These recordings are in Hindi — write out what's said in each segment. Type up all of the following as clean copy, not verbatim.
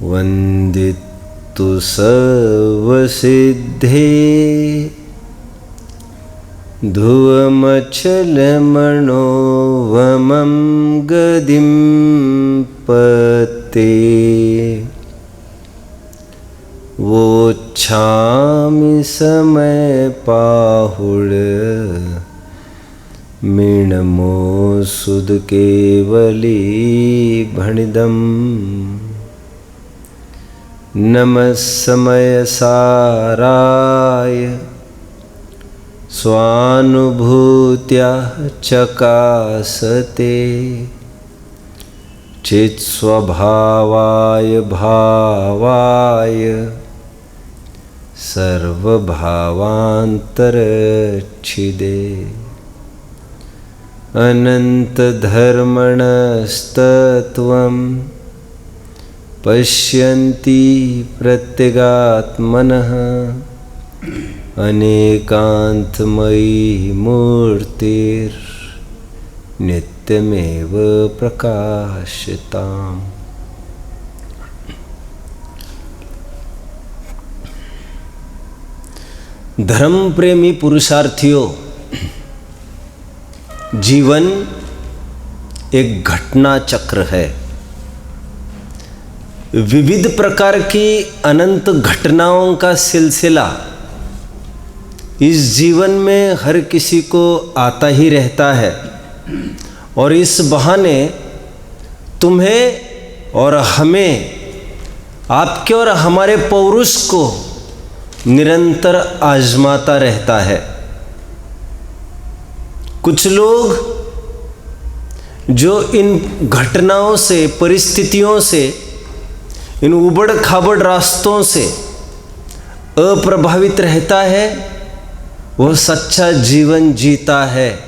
वन्दितु सर्वसिद्धे ध्रुवमचलमनोवमं गदिं पते वोच्छामि समयपाहुड मीणमो सुद केवली भणिदम् नमः समय साराय स्वानुभूत्या चकासते चित्स्वभावाय भावाय सर्वभावान्तरच्छिदे अनन्तधर्मणस्तत्त्वं पश्यन्ति प्रत्यगात्मनः अनेकान्तमयी मूर्तिर्नित्यमेव प्रकाशताम्। धर्म प्रेमी पुरुषार्थियों, जीवन एक घटना चक्र है। विविध प्रकार की अनंत घटनाओं का सिलसिला इस जीवन में हर किसी को आता ही रहता है और इस बहाने तुम्हें और हमें, आपके और हमारे पौरुष को निरंतर आजमाता रहता है। कुछ लोग जो इन घटनाओं से, परिस्थितियों से, इन उबड़ खाबड़ रास्तों से अप्रभावित रहता है, वह सच्चा जीवन जीता है।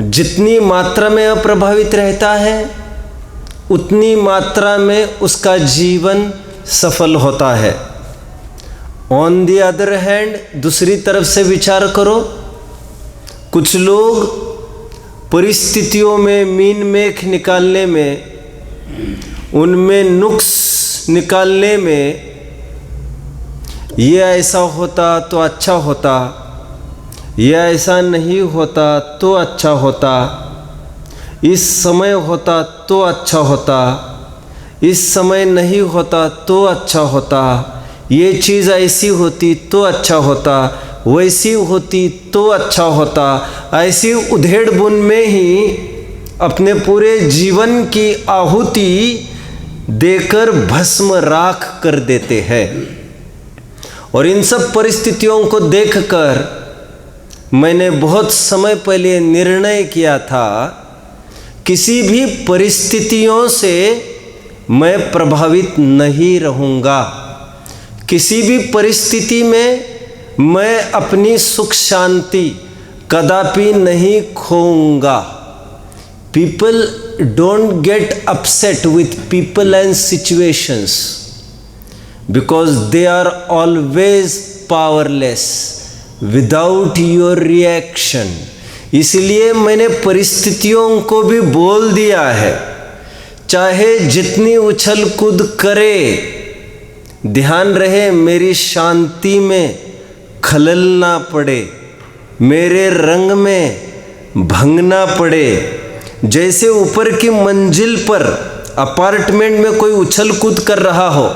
जितनी मात्रा में अप्रभावित रहता है उतनी मात्रा में उसका जीवन सफल होता है। ऑन द अदर हैंड, दूसरी तरफ से विचार करो, कुछ लोग परिस्थितियों में मीन मेख निकालने में, उनमें नुक्स निकालने में, ये ऐसा होता तो अच्छा होता, यह ऐसा नहीं होता तो अच्छा होता, इस समय होता तो अच्छा होता, इस समय नहीं होता तो अच्छा होता, ये चीज़ ऐसी होती तो अच्छा होता, वैसी होती तो अच्छा होता। ऐसी उधेड़ बुन में ही अपने पूरे जीवन की आहुति देकर भस्म राख कर देते हैं। और इन सब परिस्थितियों को देखकर मैंने बहुत समय पहले निर्णय किया था, किसी भी परिस्थितियों से मैं प्रभावित नहीं रहूँगा। किसी भी परिस्थिति में मैं अपनी सुख शांति कदापि नहीं खोऊंगा। People don't get upset with people and situations because they are always powerless without your reaction। इसलिए मैंने परिस्थितियों को भी बोल दिया है, चाहे जितनी उछल कूद करे, ध्यान रहे मेरी शांति में खलल ना पड़े, मेरे रंग में भंग ना पड़े। जैसे ऊपर की मंजिल पर अपार्टमेंट में कोई उछल कूद कर रहा हो,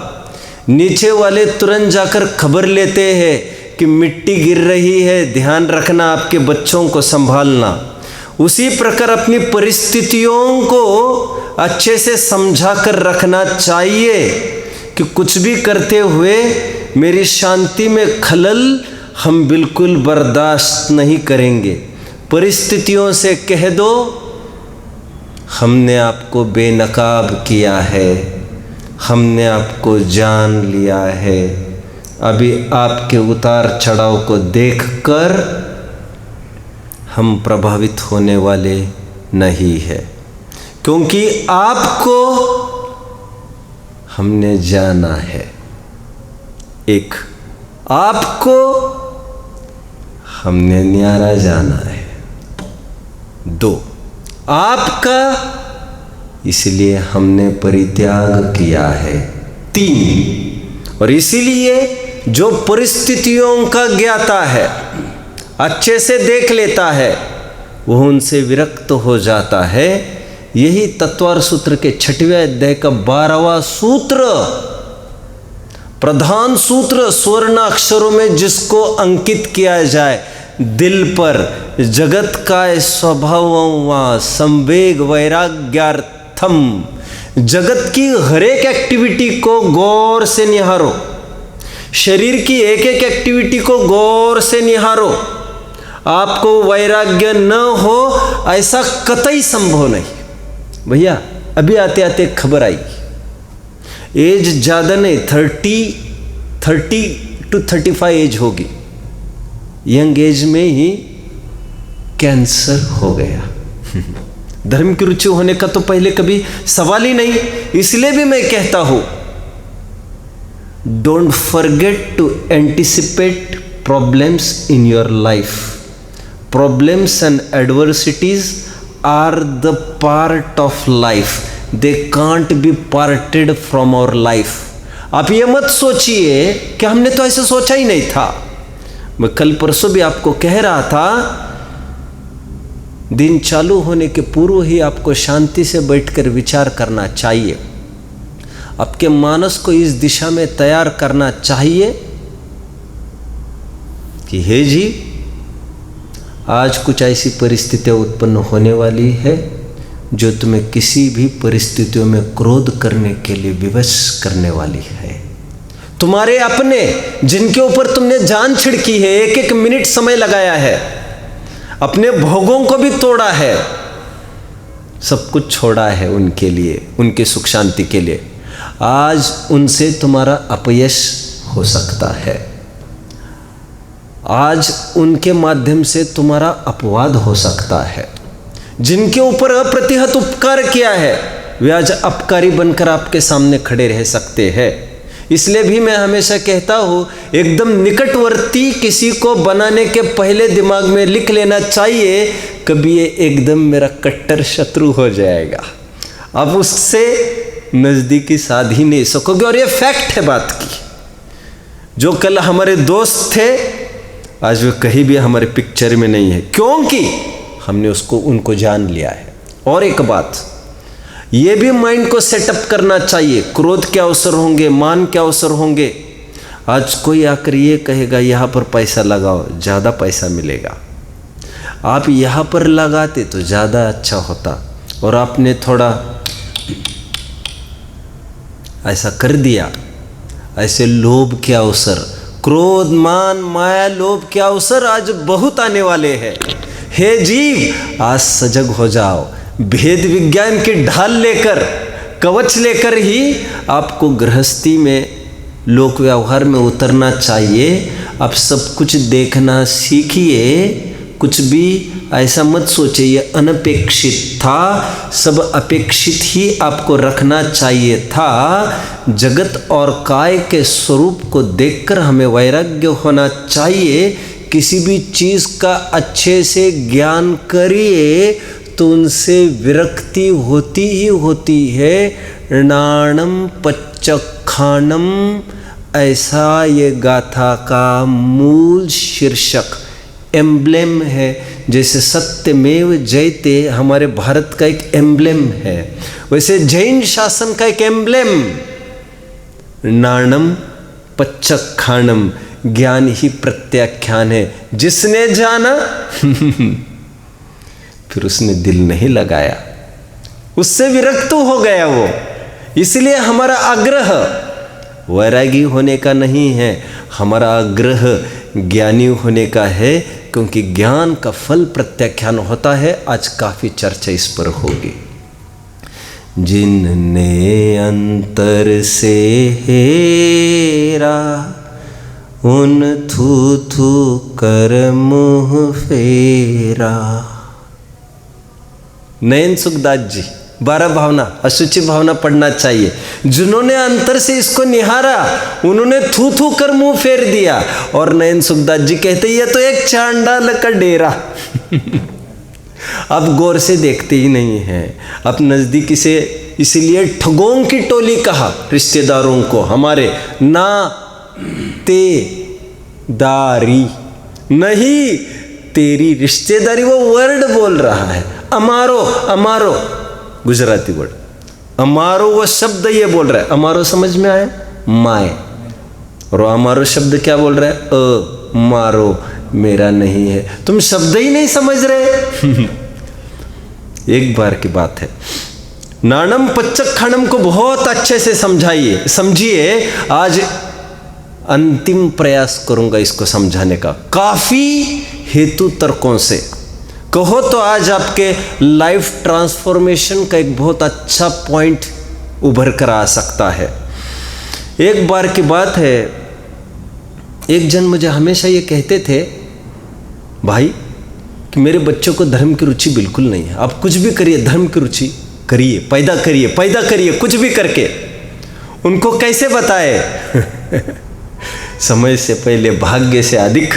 नीचे वाले तुरंत जाकर खबर लेते हैं कि मिट्टी गिर रही है, ध्यान रखना, आपके बच्चों को संभालना। उसी प्रकार अपनी परिस्थितियों को अच्छे से समझा कर रखना चाहिए कि कुछ भी करते हुए मेरी शांति में खलल हम बिल्कुल बर्दाश्त नहीं करेंगे। परिस्थितियों से कह दो, हमने आपको बेनकाब किया है, हमने आपको जान लिया है, अभी आपके उतार चढ़ाव को देखकर हम प्रभावित होने वाले नहीं है, क्योंकि आपको हमने जाना है। एक, आपको हमने न्यारा जाना है। दो, आपका इसलिए हमने परित्याग किया है। 3। और इसीलिए जो परिस्थितियों का ज्ञाता है, अच्छे से देख लेता है, वह उनसे विरक्त हो जाता है। यही तत्वार सूत्र के 6वें अध्याय का 12वां सूत्र, प्रधान सूत्र, स्वर्ण अक्षरों में जिसको अंकित किया जाए, दिल पर जगत का स्वभाव संवेग वैराग्यार्थम, जगत की हर एक एक्टिविटी को गौर से निहारो, शरीर की एक एक एक्टिविटी को गौर से निहारो। आपको वैराग्य न हो ऐसा कतई संभव नहीं। भैया अभी आते आते खबर आई, एज ज़्यादा नहीं, 30 to 35 एज होगी, यंग एज में ही कैंसर हो गया। धर्म की रुचि होने का तो पहले कभी सवाल ही नहीं। इसलिए भी मैं कहता हूं, don't forget to anticipate problems in your life. Problems and adversities are the part of life, they can't be parted from our life. आप ये मत सोचिए कि हमने तो ऐसे सोचा ही नहीं था। मैं कल परसों भी आपको कह रहा था, दिन चालू होने के पूर्व ही आपको शांति से बैठकर विचार करना चाहिए, आपके मानस को इस दिशा में तैयार करना चाहिए कि हे जी, आज कुछ ऐसी परिस्थितियां उत्पन्न होने वाली है जो तुम्हें किसी भी परिस्थितियों में क्रोध करने के लिए विवश करने वाली है। तुम्हारे अपने जिनके ऊपर तुमने जान छिड़की है, एक एक मिनट समय लगाया है, अपने भोगों को भी तोड़ा है, सब कुछ छोड़ा है उनके लिए, उनके सुख शांति के लिए, आज उनसे तुम्हारा अपयश हो सकता है, आज उनके माध्यम से तुम्हारा अपवाद हो सकता है। जिनके ऊपर अप्रतिहत उपकार किया है वे आज अपकारी बनकर आपके सामने खड़े रह सकते हैं। इसलिए भी मैं हमेशा कहता हूँ, एकदम निकटवर्ती किसी को बनाने के पहले दिमाग में लिख लेना चाहिए, कभी ये एकदम मेरा कट्टर शत्रु हो जाएगा, आप उससे नज़दीकी साध ही नहीं सकोगे। और ये फैक्ट है बात की। जो कल हमारे दोस्त थे आज वे कहीं भी हमारे पिक्चर में नहीं है, क्योंकि हमने उनको जान लिया है। और एक बात ये भी माइंड को सेटअप करना चाहिए, क्रोध के अवसर होंगे, मान के अवसर होंगे। आज कोई आकर ये कहेगा यहाँ पर पैसा लगाओ, ज़्यादा पैसा मिलेगा, आप यहाँ पर लगाते तो ज़्यादा अच्छा होता, और आपने थोड़ा ऐसा कर दिया। ऐसे लोभ के अवसर, क्रोध मान माया लोभ के अवसर आज बहुत आने वाले हैं। हे जीव, आज सजग हो जाओ, भेद विज्ञान की ढाल लेकर, कवच लेकर ही आपको गृहस्थी में, लोक व्यवहार में उतरना चाहिए। आप सब कुछ देखना सीखिए, कुछ भी ऐसा मत सोचिए ये अनपेक्षित था, सब अपेक्षित ही आपको रखना चाहिए था। जगत और काय के स्वरूप को देखकर हमें वैराग्य होना चाहिए। किसी भी चीज़ का अच्छे से ज्ञान करिए तो उनसे विरक्ति होती ही होती है। नाणम पच्चखाणम, ऐसा ये गाथा का मूल शीर्षक एम्ब्लेम है। जैसे सत्यमेव जयते हमारे भारत का एक एम्ब्लेम है, वैसे जैन शासन का एक एम्ब्लेम नाणम पच्चखाणम, ज्ञान ही प्रत्याख्यान है। जिसने जाना फिर उसने दिल नहीं लगाया, उससे विरक्त हो गया वो। इसलिए हमारा आग्रह वैरागी होने का नहीं है, हमारा आग्रह ज्ञानी होने का है, क्योंकि ज्ञान का फल प्रत्याख्यान होता है। आज काफ़ी चर्चा इस पर होगी। जिनने अंतर से हेरा, उन थू थू कर मुँह फेरा। नयन सुखदास जी, 12 भावना, अशुचि भावना पढ़ना चाहिए। जिन्होंने अंतर से इसको निहारा उन्होंने थू थू कर मुंह फेर दिया। और नयन सुखदास जी कहते ये तो एक चांडाल का डेरा। आप गौर से देखते ही नहीं हैं, आप नज़दीकी से इसलिए ठगों की टोली कहा रिश्तेदारों को हमारे, ना तेदारी, नहीं तेरी रिश्तेदारी। वो वर्ड बोल रहा है अमारो, अमारो गुजराती वर्ड अमारो, वो शब्द ये बोल रहा है। अमारो समझ में आया, माए, और अमारो शब्द क्या बोल रहा है, मारो, मेरा नहीं है। तुम शब्द ही नहीं समझ रहे। एक बार की बात है, नाणम पच्चक खानम को बहुत अच्छे से समझिए। आज अंतिम प्रयास करूंगा इसको समझाने का, काफी हेतु तर्कों से। कहो तो आज आपके लाइफ ट्रांसफॉर्मेशन का एक बहुत अच्छा पॉइंट उभर कर आ सकता है। एक बार की बात है, एक जन मुझे हमेशा ये कहते थे, भाई कि मेरे बच्चों को धर्म की रुचि बिल्कुल नहीं है, आप कुछ भी करिए धर्म की रुचि करिए, पैदा करिए कुछ भी करके। उनको कैसे बताए? समय से पहले भाग्य से अधिक।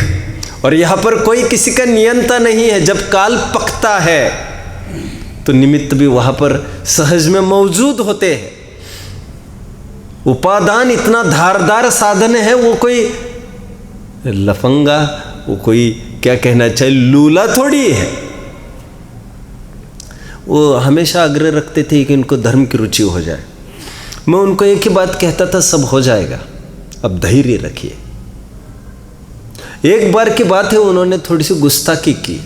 और यहाँ पर कोई किसी का नियंता नहीं है। जब काल पकता है तो निमित्त भी वहाँ पर सहज में मौजूद होते हैं। उपादान इतना धारदार साधन है, वो कोई लफंगा, वो कोई क्या कहना चाहिए लूला थोड़ी है। वो हमेशा आग्रह रखते थे कि इनको धर्म की रुचि हो जाए। मैं उनको एक ही बात कहता था, सब हो जाएगा, अब धैर्य रखिए। एक बार की बात है, उन्होंने थोड़ी सी गुस्ताखी की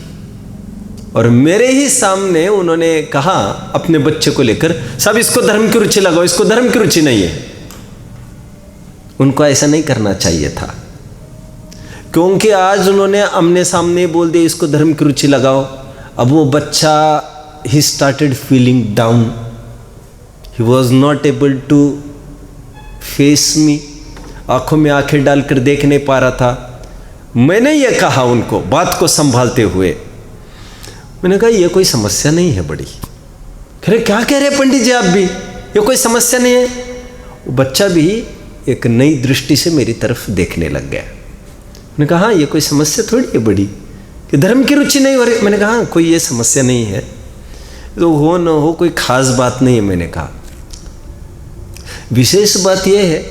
और मेरे ही सामने उन्होंने कहा अपने बच्चे को लेकर, सब इसको धर्म की रुचि लगाओ, इसको धर्म की रुचि नहीं है। उनको ऐसा नहीं करना चाहिए था, क्योंकि आज उन्होंने आमने सामने बोल दिया इसको धर्म की रुचि लगाओ। अब वो बच्चा he started feeling down, he was not able to face me, आंखों में आंखें डालकर देख नहीं पा रहा था। मैंने ये कहा उनको बात को संभालते हुए, मैंने कहा ये कोई समस्या नहीं है बड़ी। कह रहे क्या कह रहे पंडित जी आप भी, ये कोई समस्या नहीं है। वो बच्चा भी एक नई दृष्टि से मेरी तरफ देखने लग गया। मैंने कहा हाँ ये कोई समस्या थोड़ी है बड़ी कि धर्म की रुचि नहीं हो रही। मैंने कहा हाँ कोई ये समस्या नहीं है, तो हो न हो कोई खास बात नहीं है। मैंने कहा विशेष बात यह है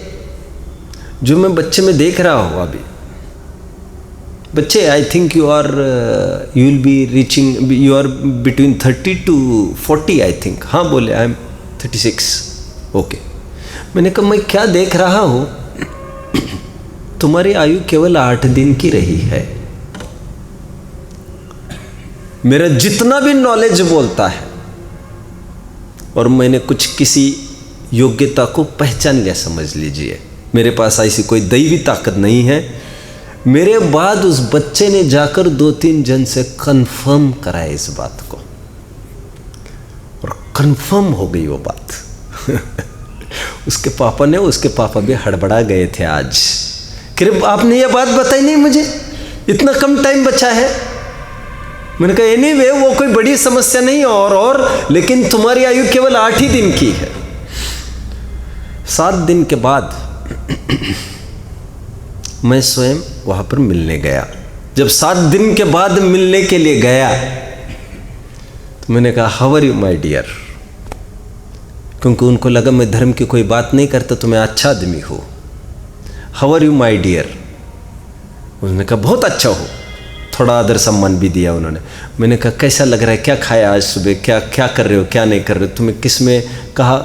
जो मैं बच्चे में देख रहा हूँ अभी। बच्चे I think you will be reaching, you are between 30 to 40 I think. हाँ बोले आई एम 36। ओके। मैंने कहा मैं क्या देख रहा हूँ, तुम्हारी आयु केवल 8 दिन की रही है। मेरा जितना भी नॉलेज बोलता है, और मैंने कुछ किसी योग्यता को पहचान लिया, समझ लीजिए मेरे पास ऐसी कोई दैवी ताकत नहीं है। मेरे बाद उस बच्चे ने जाकर 2-3 जन से कंफर्म कराया इस बात को, और कंफर्म हो गई वो बात। उसके पापा भी हड़बड़ा गए थे आज, कि आपने ये बात बताई नहीं मुझे, इतना कम टाइम बचा है। मैंने कहा एनीवे वो कोई बड़ी समस्या नहीं और लेकिन तुम्हारी आयु केवल 8 ही दिन की है। 7 दिन के बाद मैं स्वयं वहां पर मिलने गया। जब 7 दिन के बाद मिलने के लिए गया तो मैंने कहा how are you my dear, क्योंकि उनको लगा मैं धर्म की कोई बात नहीं करता तो मैं अच्छा आदमी हूँ। How are you my dear, उन्होंने कहा बहुत अच्छा हो। थोड़ा आदर सम्मान भी दिया उन्होंने। मैंने कहा कैसा लग रहा है, क्या खाया आज सुबह, क्या कर रहे हो, क्या नहीं कर रहे हो, तुम्हें किस में कहा।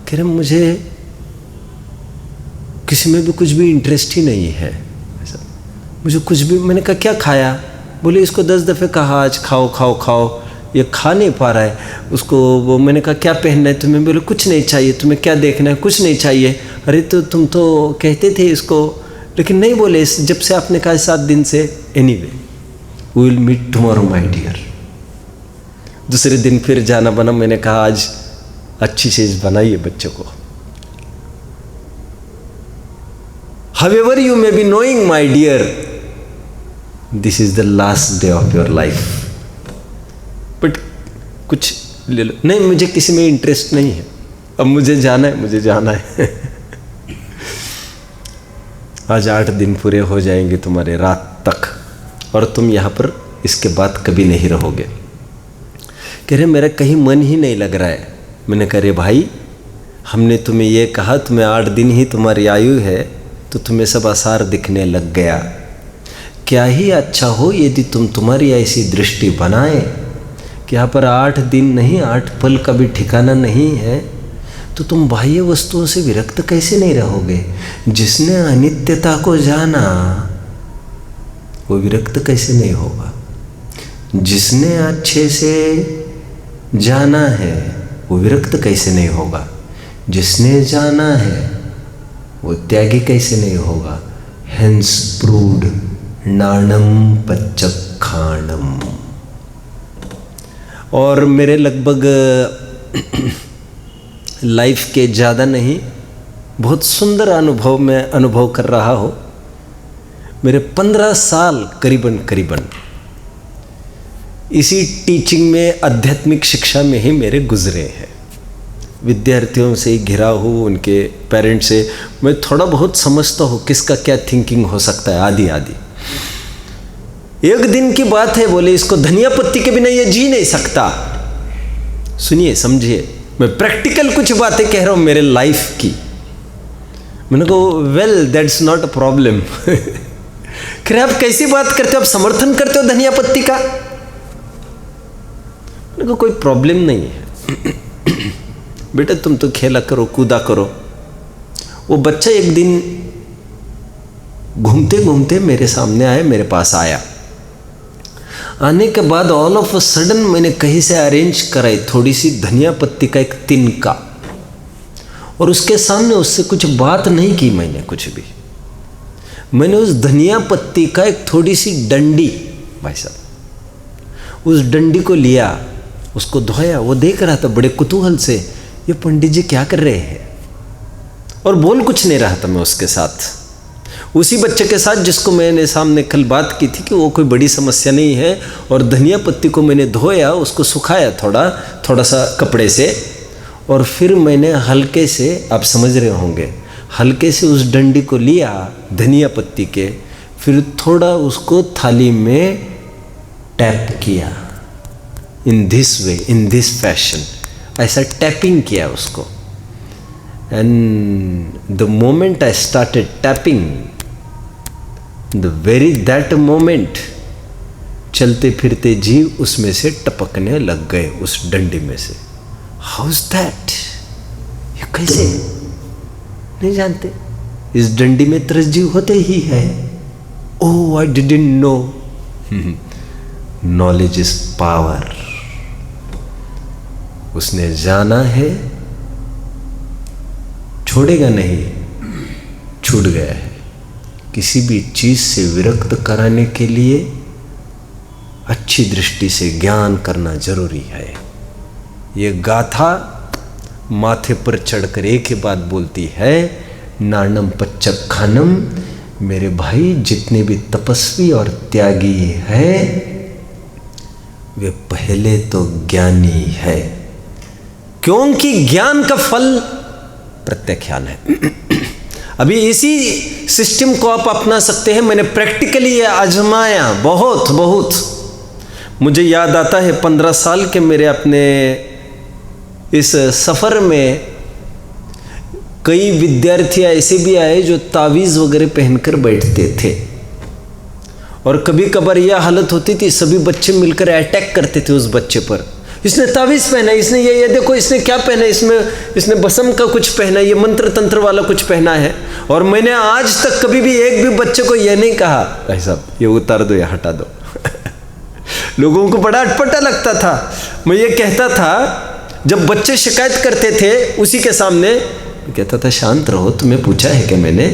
कह रहे मुझे किसी में भी कुछ भी इंटरेस्ट ही नहीं है, ऐसा मुझे कुछ भी। मैंने कहा क्या खाया, बोले इसको 10 दफ़े कहा आज खाओ खाओ खाओ, ये खा नहीं पा रहा है उसको। वो मैंने कहा क्या पहनना है तुम्हें, बोले कुछ नहीं चाहिए। तुम्हें क्या देखना है, कुछ नहीं चाहिए। अरे तो तुम तो कहते थे इसको, लेकिन नहीं बोले जब से आपने कहा 7 दिन से। Anyway we will meet tomorrow my dear. दूसरे दिन फिर जाना बना। मैंने कहा आज अच्छी चीज़ बनाइए बच्चों को। However you may be knowing my dear, this is the last day of your life. But कुछ ले लो। नहीं मुझे किसी में इंटरेस्ट नहीं है, अब मुझे जाना है। आज 8 दिन पूरे हो जाएंगे तुम्हारे रात तक, और तुम यहाँ पर इसके बाद कभी नहीं रहोगे। कह रहे मेरा कहीं मन ही नहीं लग रहा है। मैंने कह रहे भाई हमने तुम्हें ये कहा तुम्हें 8 दिन ही तुम्हारी आयु है, तो तुम्हें सब आसार दिखने लग गया। क्या ही अच्छा हो यदि तुम्हारी ऐसी दृष्टि बनाए कि यहाँ पर 8 दिन नहीं 8 पल का भी ठिकाना नहीं है, तो तुम बाह्य वस्तुओं से विरक्त कैसे नहीं रहोगे। जिसने अनित्यता को जाना वो विरक्त कैसे नहीं होगा। जिसने अच्छे से जाना है वो विरक्त कैसे नहीं होगा। जिसने जाना है वो त्यागी कैसे नहीं होगा। हेंस प्रूड नाणम पच्चखाणम। और मेरे लगभग लाइफ के ज़्यादा नहीं, बहुत सुंदर अनुभव मैं अनुभव कर रहा हो। मेरे 15 साल करीबन इसी टीचिंग में, आध्यात्मिक शिक्षा में ही मेरे गुजरे हैं। विद्यार्थियों से घिरा हूँ, उनके पेरेंट्स से मैं थोड़ा बहुत समझता हूँ किसका क्या थिंकिंग हो सकता है, आदि आदि। एक दिन की बात है, बोले इसको धनिया पत्ती के बिना ये जी नहीं सकता। सुनिए समझिए, मैं प्रैक्टिकल कुछ बातें कह रहा हूँ मेरे लाइफ की। मैंने कहा well that's not a problem. फिर आप कैसी बात करते हो, आप समर्थन करते हो धनिया पत्ती का। मैंने कहा कोई प्रॉब्लम नहीं है बेटा, तुम तो खेला करो कूदा करो। वो बच्चा एक दिन घूमते घूमते मेरे सामने आया, मेरे पास आया। आने के बाद ऑल ऑफ अ सडन मैंने कहीं से अरेंज कराई थोड़ी सी धनिया पत्ती का एक तिनका, और उसके सामने उससे कुछ बात नहीं की मैंने कुछ भी। मैंने उस धनिया पत्ती का एक थोड़ी सी डंडी, भाई साहब उस डंडी को लिया, उसको धोया। वो देख रहा था बड़े कुतूहल से, ये पंडित जी क्या कर रहे हैं, और बोल कुछ नहीं रहा था मैं उसके साथ। उसी बच्चे के साथ जिसको मैंने सामने कल बात की थी कि वो कोई बड़ी समस्या नहीं है, और धनिया पत्ती को मैंने धोया, उसको सुखाया थोड़ा सा कपड़े से, और फिर मैंने हल्के से, आप समझ रहे होंगे, हल्के से उस डंडी को लिया धनिया पत्ती के, फिर थोड़ा उसको थाली में टैप किया, in this way, in this fashion, ऐसा टैपिंग किया उसको। And the moment I started tapping, the very that moment चलते फिरते जीव उसमें से टपकने लग गए, उस डंडी में से। हाउ इज दैट, ये कैसे, नहीं जानते। इस डंडी में 30 जीव होते ही है। Oh I didn't know. Knowledge is power. उसने जाना है, छोड़ेगा नहीं, छूट गया है। किसी भी चीज से विरक्त कराने के लिए अच्छी दृष्टि से ज्ञान करना जरूरी है। ये गाथा माथे पर चढ़कर एक ही बात बोलती है, नाणम पच्चखानम। मेरे भाई, जितने भी तपस्वी और त्यागी है वे पहले तो ज्ञानी है, क्योंकि ज्ञान का फल प्रत्याख्यान है। अभी इसी सिस्टम को आप अपना सकते हैं। मैंने प्रैक्टिकली ये आजमाया बहुत। मुझे याद आता है 15 साल के मेरे अपने इस सफ़र में कई विद्यार्थी ऐसे भी आए जो तावीज़ वगैरह पहनकर बैठते थे, और कभी कभार यह हालत होती थी, सभी बच्चे मिलकर अटैक करते थे उस बच्चे पर। इसने तावीज़ पहना, इसने ये देखो इसने क्या पहना, इसने बसम का कुछ पहना, ये मंत्र तंत्र वाला कुछ पहना है। और मैंने आज तक कभी भी एक भी बच्चे को यह नहीं कहा भाई साहब ये उतार दो या हटा दो। लोगों को बड़ा अटपटा लगता था। मैं ये कहता था, जब बच्चे शिकायत करते थे उसी के सामने, कहता था शांत रहो, तुम्हें पूछा है कि मैंने,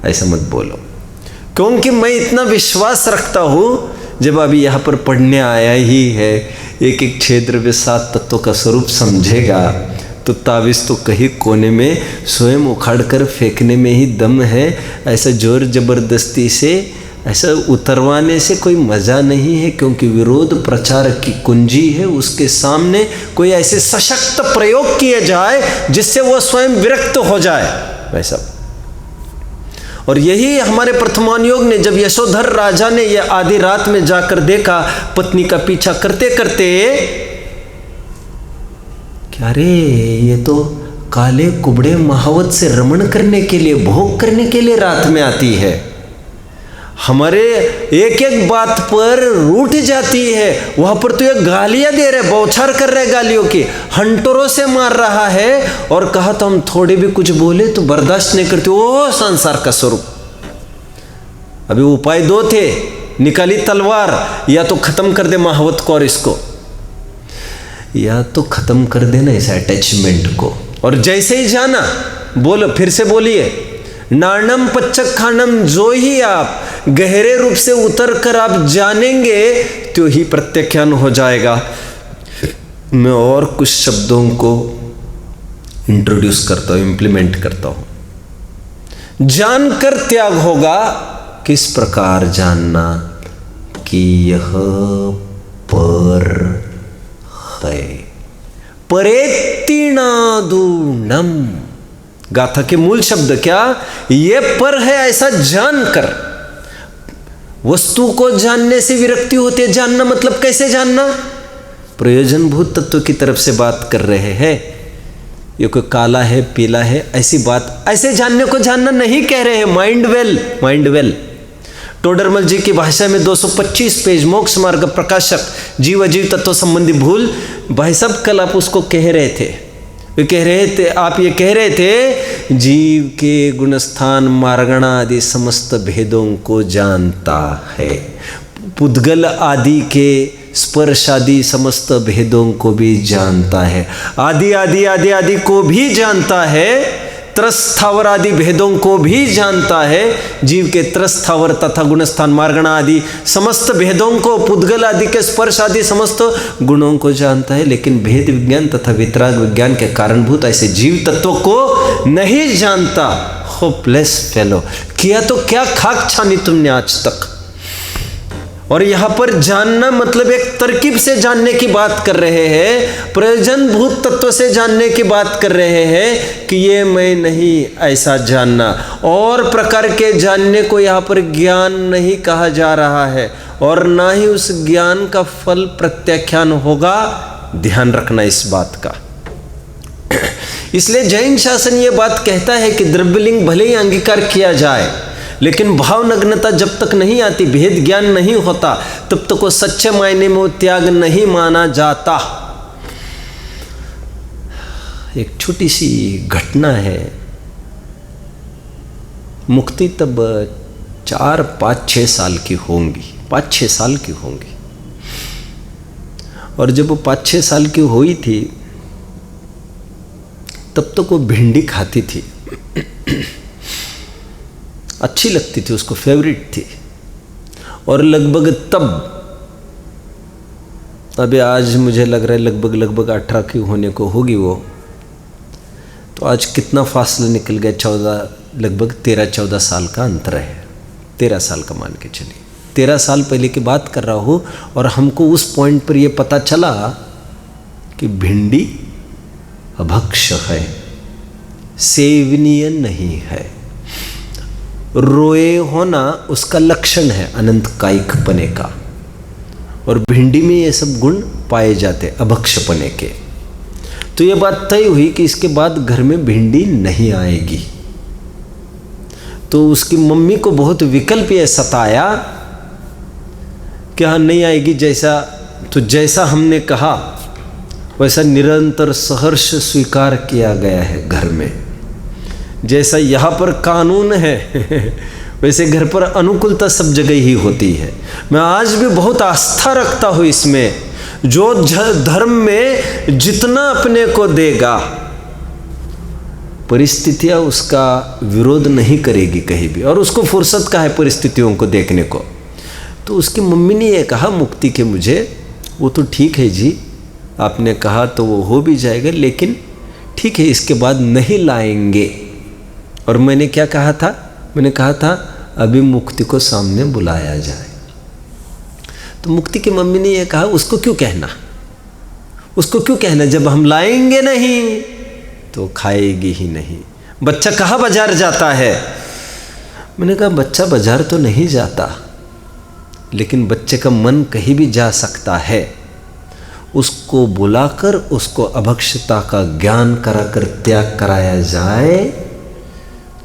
ऐसा मत बोलो। क्योंकि मैं इतना विश्वास रखता हूँ, जब अभी यहाँ पर पढ़ने आया ही है, एक एक क्षेत्र में 7 तत्वों का स्वरूप समझेगा, तो तावीज़ तो कहीं कोने में स्वयं उखाड़ कर फेंकने में ही दम है। ऐसा जोर जबरदस्ती से ऐसा उतरवाने से कोई मज़ा नहीं है, क्योंकि विरोध प्रचार की कुंजी है। उसके सामने कोई ऐसे सशक्त प्रयोग किए जाए जिससे वह स्वयं विरक्त हो जाए, वैसा। और यही हमारे प्रथमानुयोग ने, जब यशोधर राजा ने यह आधी रात में जाकर देखा पत्नी का पीछा करते करते, क्या रे ये तो काले कुबड़े महावत से रमण करने के लिए, भोग करने के लिए रात में आती है, हमारे एक एक बात पर रूठ जाती है, वहां पर तो ये गालियां दे रहे, बौछार कर रहे गालियों की, हंटरों से मार रहा है, और कहा तो हम थोड़े भी कुछ बोले तो बर्दाश्त नहीं करते। ओ संसार का स्वरूप। अभी उपाय दो थे, निकाली तलवार, या तो खत्म कर दे महावत को और इसको, या तो खत्म कर देना इस अटैचमेंट को। और जैसे ही जाना, बोलो, फिर से बोलिए, नाणम पच्चक खानम, जो ही आप गहरे रूप से उतर कर आप जानेंगे तो ही प्रत्याख्यान हो जाएगा। मैं और कुछ शब्दों को इंट्रोड्यूस करता हूं, इंप्लीमेंट करता हूं। जानकर त्याग होगा। किस प्रकार जानना कि यह पर है। परेत्तिनादूनम, गाथा के मूल शब्द क्या, ये पर है ऐसा जानकर। वस्तु को जानने से विरक्ति होती है। जानना मतलब कैसे जानना, प्रयोजनभूत तत्व की तरफ से बात कर रहे हैं। ये कोई काला है पीला है ऐसी बात, ऐसे जानने को जानना नहीं कह रहे हैं। Mind well, mind well. Todarmal ji की भाषा में 225 पेज, मोक्ष मार्ग प्रकाशक, जीव अजीव तत्व संबंधी भूल। भाई साहब कल आप उसको कह रहे थे, वे कह रहे थे, आप ये कह रहे थे, जीव के गुणस्थान मार्गणा आदि समस्त भेदों को जानता है, पुद्गल आदि के स्पर्श आदि समस्त भेदों को भी जानता है, आदि आदि आदि आदि को भी जानता है, त्रस्थावर आदि भेदों को भी जानता है। जीव के त्रस्थावर तथा गुणस्थान मार्गणा आदि समस्त भेदों को, पुद्गल आदि के स्पर्श आदि समस्त गुणों को जानता है, लेकिन भेद विज्ञान तथा वितराग विज्ञान के कारणभूत ऐसे जीव तत्वों को नहीं जानता। Hopeless fellow. किया तो क्या खाक छानी तुमने आज तक। और यहाँ पर जानना मतलब एक तरकीब से जानने की बात कर रहे हैं, प्रयोजनभूत तत्व से जानने की बात कर रहे हैं कि ये मैं नहीं, ऐसा जानना। और प्रकार के जानने को यहाँ पर ज्ञान नहीं कहा जा रहा है, और ना ही उस ज्ञान का फल प्रत्याख्यान होगा। ध्यान रखना इस बात का। इसलिए जैन शासन ये बात कहता है कि द्रव्यलिंग भले ही अंगीकार किया जाए, लेकिन भावनग्नता जब तक नहीं आती, भेद ज्ञान नहीं होता, तब तक वो सच्चे मायने में वो त्याग नहीं माना जाता। एक छोटी सी घटना है। मुक्ति तब 4, 5, 6 साल की होंगी, 5-6 साल की होंगी। और जब वो 5-6 साल की हुई थी, तब तक वो भिंडी खाती थी, अच्छी लगती थी उसको, फेवरेट थी। और लगभग तब, अभी आज मुझे लग रहा है लगभग 18 की होने को होगी वो, तो आज कितना फासला निकल गया, 14, लगभग 13-14 साल का अंतर है। 13 साल का मान के चलिए, 13 साल पहले की बात कर रहा हूँ। और हमको उस पॉइंट पर यह पता चला कि भिंडी अभक्ष्य है, सेवनीय नहीं है। रोए होना उसका लक्षण है अनंत कायिकपने का, और भिंडी में ये सब गुण पाए जाते अभक्ष्यपने के। तो ये बात तय हुई कि इसके बाद घर में भिंडी नहीं आएगी। तो उसकी मम्मी को बहुत विकल्प ये सताया कि हाँ नहीं आएगी, जैसा हमने कहा वैसा निरंतर सहर्ष स्वीकार किया गया है घर में। जैसा यहाँ पर कानून है वैसे घर पर अनुकूलता सब जगह ही होती है। मैं आज भी बहुत आस्था रखता हूँ इसमें, जो धर्म में जितना अपने को देगा, परिस्थितियाँ उसका विरोध नहीं करेगी कहीं भी, और उसको फुर्सत का है परिस्थितियों को देखने को। तो उसकी मम्मी ने ये कहा मुक्ति के मुझे, वो तो ठीक है जी, आपने कहा तो वो हो भी जाएगा, लेकिन ठीक है इसके बाद नहीं लाएंगे। और मैंने क्या कहा था, मैंने कहा था अभी मुक्ति को सामने बुलाया जाए। तो मुक्ति की मम्मी ने यह कहा उसको क्यों कहना, उसको क्यों कहना, जब हम लाएंगे नहीं तो खाएगी ही नहीं। बच्चा कहाँ बाजार जाता है। मैंने कहा बच्चा बाजार तो नहीं जाता, लेकिन बच्चे का मन कहीं भी जा सकता है। उसको बुलाकर उसको अभक्षता का ज्ञान कराकर त्याग कराया जाए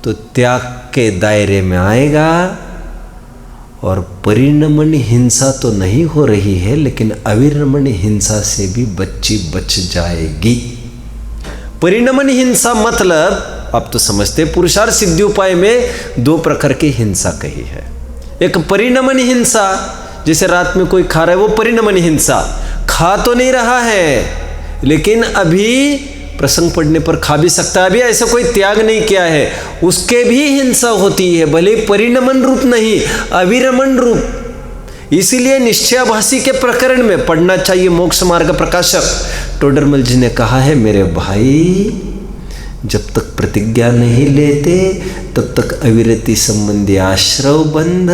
तो त्याग के दायरे में आएगा। और परिणमन हिंसा तो नहीं हो रही है, लेकिन अविरमण हिंसा से भी बच्ची बच जाएगी। परिणमन हिंसा मतलब आप तो समझते, पुरुषार्थ सिद्धि उपाय में 2 प्रकार की हिंसा कही है। एक परिणमन हिंसा, जैसे रात में कोई खा रहा है, वो परिणमन हिंसा, खा तो नहीं रहा है लेकिन अभी प्रसंग पड़ने पर खा भी सकता है, अभी ऐसा कोई त्याग नहीं किया है, उसके भी हिंसा होती है, भले परिणमन रूप नहीं, अविरमण रूप। इसीलिए निश्चयाभासी के प्रकरण में पढ़ना चाहिए। मोक्ष मार्ग प्रकाशक टोडरमल जी ने कहा है, मेरे भाई जब तक प्रतिज्ञा नहीं लेते तब तक अविरति संबंधी आश्रव बंध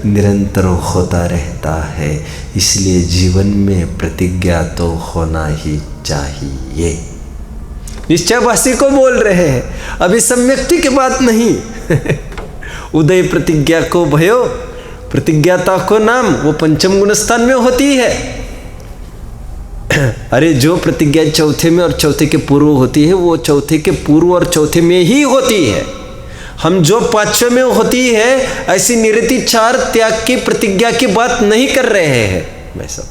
निरंतर होता रहता है, इसलिए जीवन में प्रतिज्ञा तो होना ही चाहिए। निश्चयाभासी को बोल रहे हैं, अभी सम्यक्ति की बात नहीं। उदय प्रतिज्ञा को भयो, प्रतिज्ञाता को नाम, वो पंचम गुण स्थान में होती है। अरे जो प्रतिज्ञा चौथे में और चौथे के पूर्व होती है, वो चौथे के पूर्व और चौथे में ही होती है। हम जो 5वें में होती है, ऐसी निरति 4 त्याग की प्रतिज्ञा की बात नहीं कर रहे हैं भाई साहब,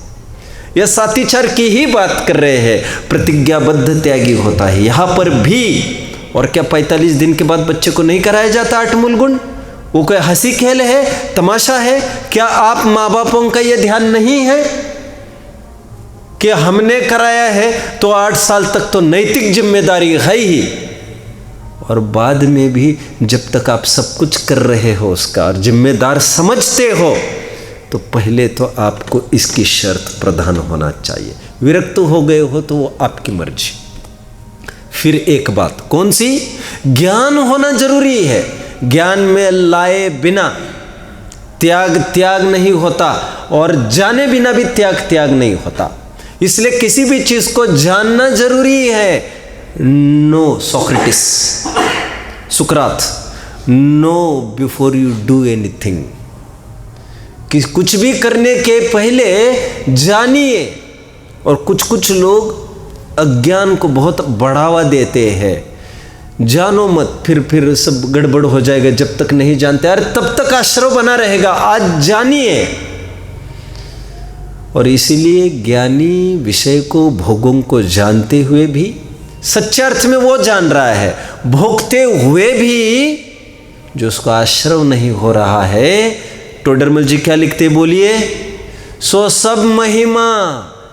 यह 7 की ही बात कर रहे हैं। प्रतिज्ञाबद्ध त्यागी होता है यहाँ पर भी। और क्या 45 दिन के बाद बच्चे को नहीं कराया जाता 8 मूल गुण? वो कोई हंसी खेल है, तमाशा है? क्या आप माँ बापों का यह ध्यान नहीं है कि हमने कराया है तो 8 साल तक तो नैतिक जिम्मेदारी है ही, और बाद में भी जब तक आप सब कुछ कर रहे हो उसका और जिम्मेदार समझते हो, तो पहले तो आपको इसकी शर्त प्रधान होना चाहिए। विरक्त हो गए हो तो वो आपकी मर्जी। फिर एक बात, कौन सी? ज्ञान होना जरूरी है। ज्ञान में लाए बिना त्याग नहीं होता, और जाने बिना भी त्याग नहीं होता। इसलिए किसी भी चीज को जानना जरूरी है। नो सोक्रेटिस, सुकरात, know before you do anything. कि कुछ भी करने के पहले जानिए। और कुछ लोग अज्ञान को बहुत बढ़ावा देते हैं, जानो मत, फिर सब गड़बड़ हो जाएगा जब तक नहीं जानते। अरे तब तक आश्रव बना रहेगा, आज जानिए। और इसीलिए ज्ञानी विषय को, भोगों को जानते हुए भी, सच्चे अर्थ में वो जान रहा है, भोगते हुए भी जो उसको आश्रव नहीं हो रहा है। टोडरमल जी क्या लिखते बोलिए? सो सब महिमा,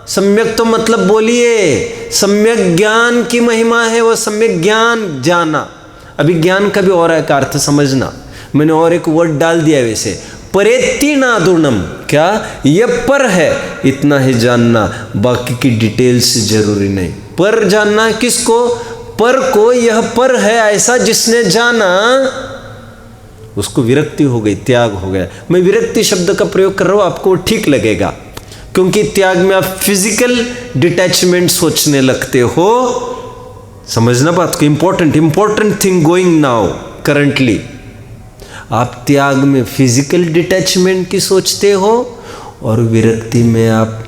सम्यक तो मतलब बोलिए, सम्यक ज्ञान की महिमा है वो सम्यक ज्ञान जाना। अभी ज्ञान का भी और एक अर्थ समझना, मैंने और एक वर्ड डाल दिया वैसे, परेत्ति नादुर्णम, क्या ये पर है, इतना ही जानना, बाकी की डिटेल्स जरूरी नहीं। पर जानना किसको? पर को, यह पर है ऐसा जिसने जाना, उसको विरक्ति हो गई, त्याग हो गया। मैं विरक्ति शब्द का प्रयोग कर रहा हूं, आपको ठीक लगेगा, क्योंकि त्याग में आप फिजिकल डिटैचमेंट सोचने लगते हो। समझना बात को, important thing going now currently. आप त्याग में फिजिकल डिटैचमेंट की सोचते हो, और विरक्ति में आप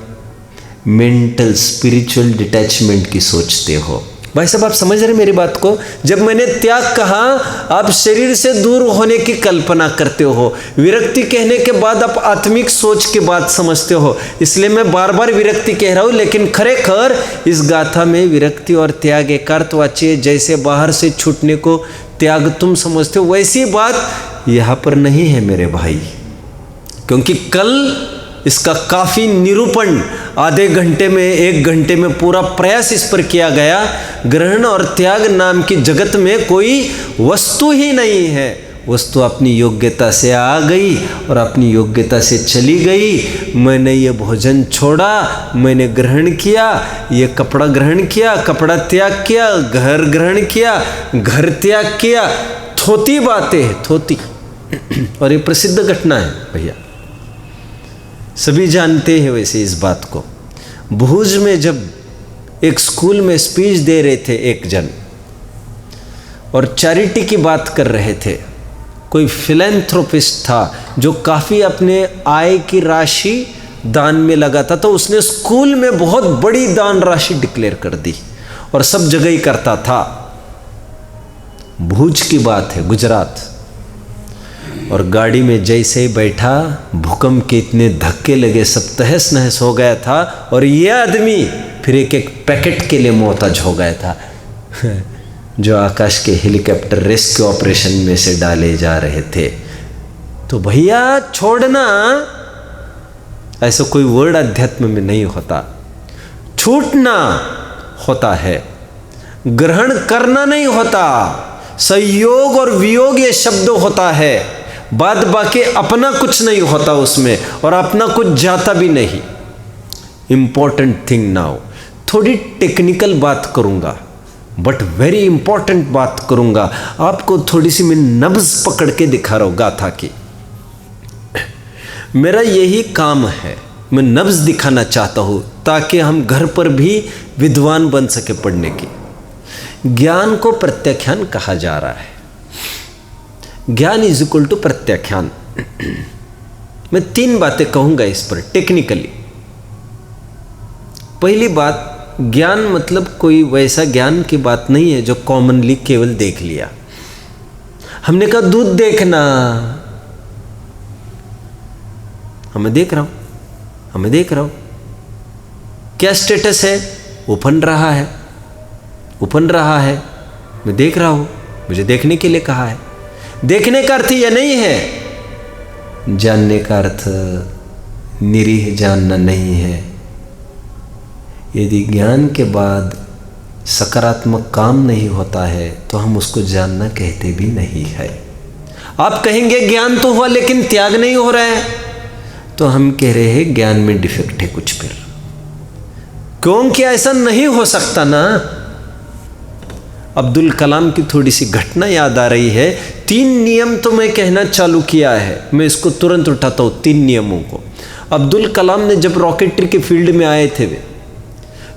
मेंटल स्पिरिचुअल डिटैचमेंट की सोचते हो। भाई साहब आप समझ रहे मेरी बात को? जब मैंने त्याग कहा, आप शरीर से दूर होने की कल्पना करते हो। विरक्ति कहने के बाद आप आत्मिक सोच की बात समझते हो। इसलिए मैं बार बार विरक्ति कह रहा हूं, लेकिन खरेखर इस गाथा में विरक्ति और त्याग एक अर्थवाची है। जैसे बाहर से छूटने को त्याग तुम समझते हो, वैसी बात यहां पर नहीं है मेरे भाई, क्योंकि कल इसका काफी निरूपण आधे घंटे में, 1 घंटे में पूरा प्रयास इस पर किया गया। ग्रहण और त्याग नाम की जगत में कोई वस्तु ही नहीं है। वस्तु अपनी योग्यता से आ गई और अपनी योग्यता से चली गई। मैंने ये भोजन छोड़ा, मैंने ग्रहण किया, ये कपड़ा ग्रहण किया, कपड़ा त्याग किया, घर ग्रहण किया, घर त्याग किया। थोती बातें हैं, थोती। और ये प्रसिद्ध घटना है भैया, सभी जानते हैं वैसे इस बात को। भुज में जब एक स्कूल में स्पीच दे रहे थे एक जन, और चैरिटी की बात कर रहे थे। कोई फिलैंथ्रोपिस्ट था जो काफ़ी अपने आय की राशि दान में लगा था, तो उसने स्कूल में बहुत बड़ी दान राशि डिक्लेयर कर दी और सब जगह ही करता था। भूज की बात है, गुजरात। और गाड़ी में जैसे ही बैठा, भूकंप के इतने धक्के लगे, सब तहस नहस हो गया था। और ये आदमी फिर एक एक पैकेट के लिए मोहताज हो गया था जो आकाश के हेलीकॉप्टर रेस्क्यू ऑपरेशन में से डाले जा रहे थे। तो भैया छोड़ना, ऐसा कोई वर्ड अध्यात्म में नहीं होता। छूटना होता है, ग्रहण करना नहीं होता। संयोग और वियोग ये शब्द होता है, बाद बाकी अपना कुछ नहीं होता उसमें, और अपना कुछ जाता भी नहीं। इंपॉर्टेंट थिंग नाउ, थोड़ी टेक्निकल बात करूंगा बट वेरी इंपॉर्टेंट बात करूंगा। आपको थोड़ी सी मैं नब्ज पकड़ के दिखा रहा हूं गाथा की। मेरा यही काम है, मैं नब्ज दिखाना चाहता हूं ताकि हम घर पर भी विद्वान बन सके पढ़ने की। ज्ञान को प्रत्याख्यान कहा जा रहा है। ज्ञान इज इक्वल टू प्रत्याख्यान। मैं 3 बातें कहूंगा इस पर टेक्निकली। पहली बात, ज्ञान मतलब कोई वैसा ज्ञान की बात नहीं है जो कॉमनली केवल देख लिया। हमने कहा दूध देखना, हमें देख रहा हूं, क्या स्टेटस है? ओपन रहा है, मैं देख रहा हूं, मुझे देखने के लिए कहा है। देखने का अर्थ यह नहीं है, जानने का अर्थ निरीह जानना नहीं है। यदि ज्ञान के बाद सकारात्मक काम नहीं होता है तो हम उसको जानना कहते भी नहीं है। आप कहेंगे ज्ञान तो हुआ लेकिन त्याग नहीं हो रहा है, तो हम कह रहे हैं ज्ञान में डिफेक्ट है कुछ। फिर क्योंकि ऐसा नहीं हो सकता ना। अब्दुल कलाम की थोड़ी सी घटना याद आ रही है। 3 नियम तो मैं कहना चालू किया है, मैं इसको तुरंत उठाता हूँ 3 नियमों को। अब्दुल कलाम ने जब रॉकेटरी के फील्ड में आए थे वे,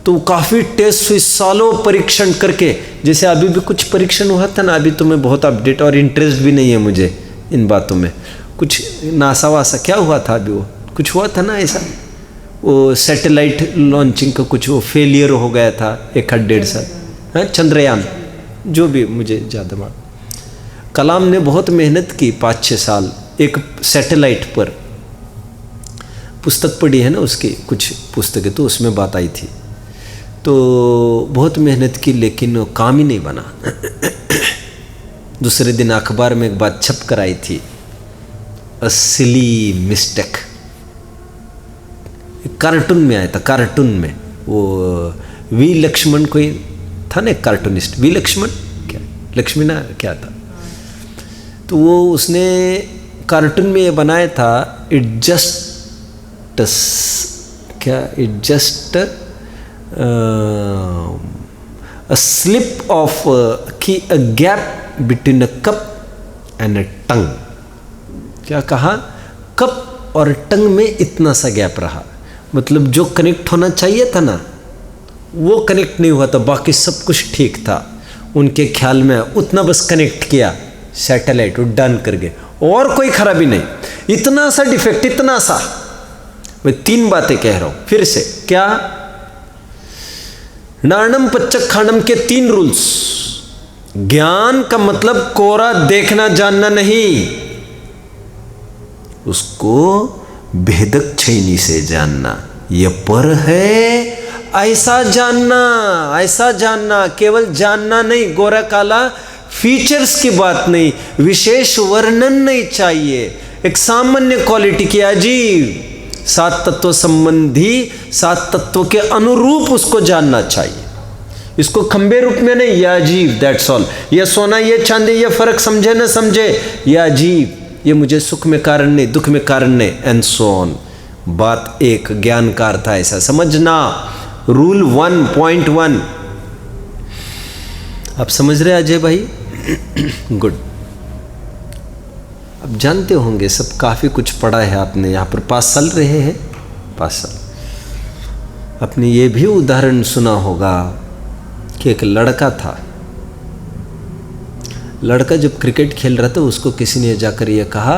तो काफ़ी टेस्ट हुई, सालों परीक्षण करके। जैसे अभी भी कुछ परीक्षण हुआ था ना, अभी तो मैं बहुत अपडेट और इंटरेस्ट भी नहीं है मुझे इन बातों में। कुछ नासा वासा क्या हुआ था अभी, वो कुछ हुआ था ना ऐसा, वो सैटेलाइट लॉन्चिंग का कुछ वो फेलियर हो गया था 1-1.5 साल, हाँ, चंद्रयान, जो भी मुझे ज़्यादा मालूम। कलाम ने बहुत मेहनत की 5-6 साल एक सैटेलाइट पर। पुस्तक पढ़ी है ना उसकी, कुछ पुस्तकें, तो उसमें बात आई थी। तो बहुत मेहनत की लेकिन वो काम ही नहीं बना। दूसरे दिन अखबार में एक बात छप कर आई थी, अ सिली मिस्टेक। कार्टून में आया था, कार्टून में वो वी लक्ष्मण कोई था ना, कार्टूनिस्ट, वी लक्ष्मण क्या, लक्ष्मी ना क्या था, तो वो उसने कार्टून में ये बनाया था, it just a slip of a gap between a cup and a tongue। क्या कहा? कप और टंग में इतना सा गैप रहा, मतलब जो कनेक्ट होना चाहिए था ना वो कनेक्ट नहीं हुआ था, बाकी सब कुछ ठीक था। उनके ख्याल में उतना बस कनेक्ट किया, सैटेलाइट उड़ान कर गए, और कोई खराबी नहीं। इतना सा डिफेक्ट, इतना सा। मैं 3 बातें कह रहा हूं फिर से। क्या? नाणम पच्चक खानम के 3 रूल्स। ज्ञान का मतलब कोरा देखना जानना नहीं, उसको भेदक छैनी से जानना। यह पर है ऐसा जानना, ऐसा जानना, केवल जानना नहीं, गोरा काला फीचर्स की बात नहीं, विशेष वर्णन नहीं चाहिए, एक सामान्य क्वालिटी की अजीब 7 तत्व संबंधी 7 तत्वों के अनुरूप उसको जानना चाहिए। इसको खंबे रूप में नहीं, यह अजीब, दैट्स ऑल। यह सोना, यह चांदी, यह फर्क समझे न समझे, यह अजीब, यह मुझे सुख में कारण नहीं, दुख में कारण नहीं, एंड सो ऑन। बात 1, ज्ञान का अर्थ ऐसा समझना। रूल 1.1 आप समझ रहे अजय भाई? गुड। अब जानते होंगे सब, काफ़ी कुछ पढ़ा है आपने, यहाँ पर 5 साल रहे हैं, 5 साल। आपने ये भी उदाहरण सुना होगा कि एक लड़का था, लड़का जब क्रिकेट खेल रहा था उसको किसी ने जाकर यह कहा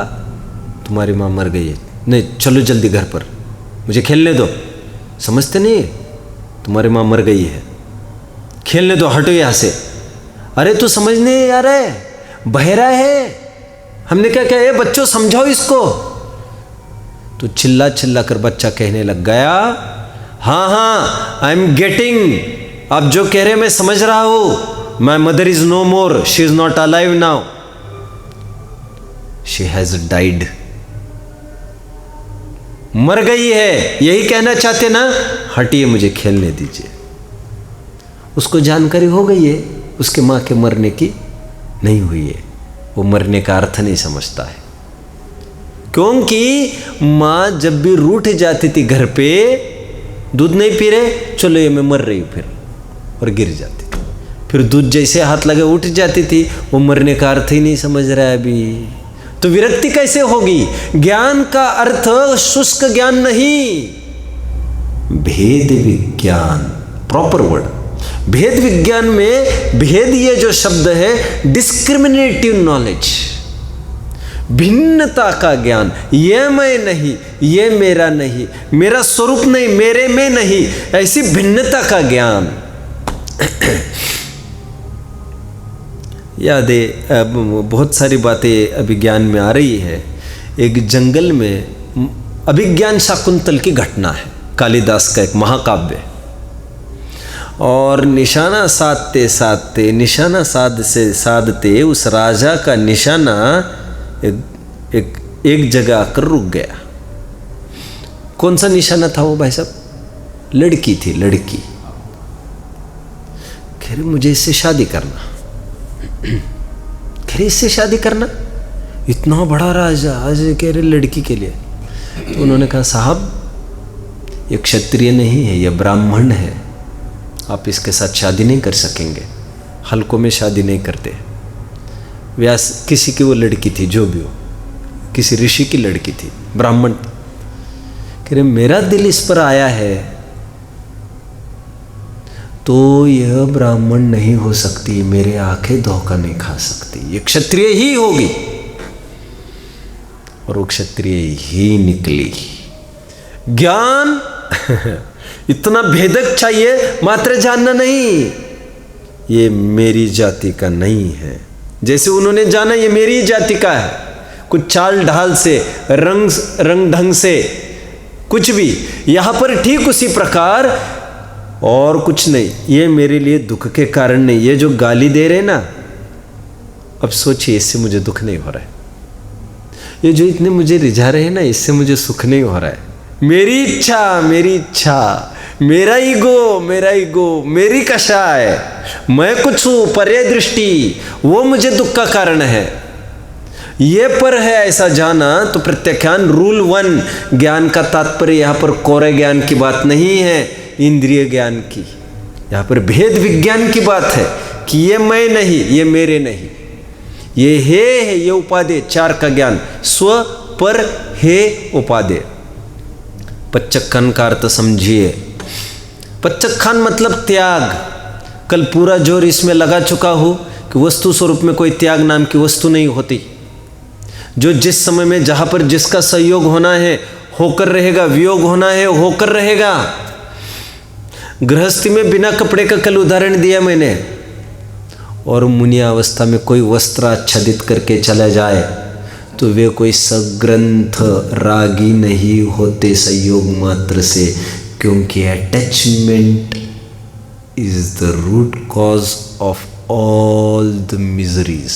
तुम्हारी माँ मर गई है, नहीं चलो जल्दी घर पर। मुझे खेलने दो। समझते नहीं, तुम्हारी माँ मर गई है, खेलने दो, हटो यहाँ से। अरे तू समझ नहीं आ रहा है, बहरा है। हमने क्या कहा, बच्चों समझाओ इसको। तो चिल्ला चिल्ला कर बच्चा कहने लग गया, हाँ हाँ आई एम गेटिंग, आप जो कह रहे मैं समझ रहा हूं। My mother is no more, she is not alive now, she has died. मर गई है, यही कहना चाहते ना, हटिए मुझे खेलने दीजिए। उसको जानकारी हो गई है उसके माँ के मरने की, नहीं हुई है। वो मरने का अर्थ नहीं समझता है, क्योंकि माँ जब भी रूठ जाती थी घर पे, दूध नहीं पी रहे, चलो ये मैं मर रही हूँ, फिर और गिर जाती थी। फिर दूध जैसे हाथ लगे उठ जाती थी। वो मरने का अर्थ ही नहीं समझ रहा है अभी, तो विरक्ति कैसे होगी? ज्ञान का अर्थ शुष्क ज्ञान नहीं, भेद विज्ञान, प्रॉपर वर्ड। भेद विज्ञान में भेद, ये जो शब्द है, डिस्क्रिमिनेटिव नॉलेज, भिन्नता का ज्ञान। ये मैं नहीं, ये मेरा नहीं, मेरा स्वरूप नहीं, मेरे में नहीं, ऐसी भिन्नता का ज्ञान। याद है, बहुत सारी बातें अभिज्ञान में आ रही है। एक जंगल में अभिज्ञान शाकुंतल की घटना है, कालिदास का एक महाकाव्य। और निशाना साधते साधते, निशाना साधते उस राजा का निशाना एक जगह आकर रुक गया। कौन सा निशाना था वो भाई साहब? लड़की थी, लड़की। कह रहे मुझे इससे शादी करना, कह रहे इससे शादी करना, इतना बड़ा राजा आज कह रहे लड़की के लिए। तो उन्होंने कहा साहब ये क्षत्रिय नहीं है, ये ब्राह्मण है, आप इसके साथ शादी नहीं कर सकेंगे, हल्कों में शादी नहीं करते। व्यास किसी की वो लड़की थी, जो भी हो, किसी ऋषि की लड़की थी, ब्राह्मण। कह रहे मेरा दिल इस पर आया है तो यह ब्राह्मण नहीं हो सकती, मेरे आंखें धोखा नहीं खा सकती, ये क्षत्रिय ही होगी। और वो क्षत्रिय ही निकली। ज्ञान इतना भेदक चाहिए, मात्र जानना नहीं, ये मेरी जाति का नहीं है। जैसे उन्होंने जाना ये मेरी जाति का है, कुछ चाल ढाल से, रंग ढंग से, कुछ भी, यहां पर ठीक उसी प्रकार और कुछ नहीं। ये मेरे लिए दुख के कारण नहीं। ये जो गाली दे रहे ना, अब सोचिए इससे मुझे दुख नहीं हो रहा है। ये जो इतने मुझे रिझा रहे हैं ना, इससे मुझे सुख नहीं हो रहा है। मेरी इच्छा, मेरी इच्छा, मेरा ईगो, मेरा ईगो, मेरी कषाय, मैं कुछ हूं, पर्याय दृष्टि, वो मुझे दुख का कारण है। ये पर है ऐसा जाना तो प्रत्याख्यान। रूल 1, ज्ञान का तात्पर्य यहां पर कोरे ज्ञान की बात नहीं है, इंद्रिय ज्ञान की। यहां पर भेद विज्ञान की बात है कि ये मैं नहीं, ये मेरे नहीं, ये है, ये उपादेय, 4 का ज्ञान, स्व पर हे उपादेय। पच्चक्खान का अर्थ समझिए। पच्चक्खान मतलब त्याग। कल पूरा जोर इसमें लगा चुका हूं कि वस्तु स्वरूप में कोई त्याग नाम की वस्तु नहीं होती। जो जिस समय में जहां पर जिसका संयोग होना है होकर रहेगा, वियोग होना है होकर रहेगा। गृहस्थी में बिना कपड़े का कल उदाहरण दिया मैंने। और मुनिया अवस्था में कोई वस्त्र आच्छादित करके चला जाए तो वे कोई सग्रंथ रागी नहीं होते संयोग मात्र से, क्योंकि attachment is the root cause of all the miseries.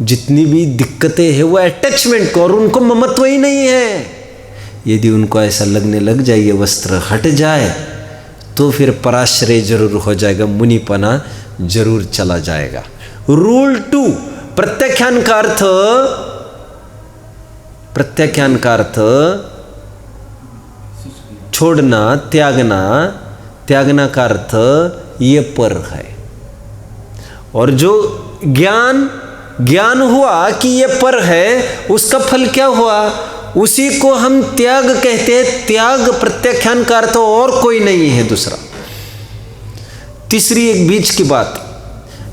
जितनी भी दिक्कतें हैं वो अटैचमेंट को, और उनको ममत्व ही नहीं है। यदि उनको ऐसा लगने लग जाए ये वस्त्र हट जाए तो फिर पराश्रय जरूर हो जाएगा, मुनिपना जरूर चला जाएगा। रूल 2, प्रत्याख्यान का अर्थ, प्रत्याख्यान का अर्थ छोड़ना, त्यागना। त्यागना का अर्थ ये पर है। और जो ज्ञान हुआ कि ये पर है, उसका फल क्या हुआ? उसी को हम त्याग कहते हैं। त्याग प्रत्याख्यान का अर्थ और कोई नहीं है दूसरा। तीसरी एक बीच की बात,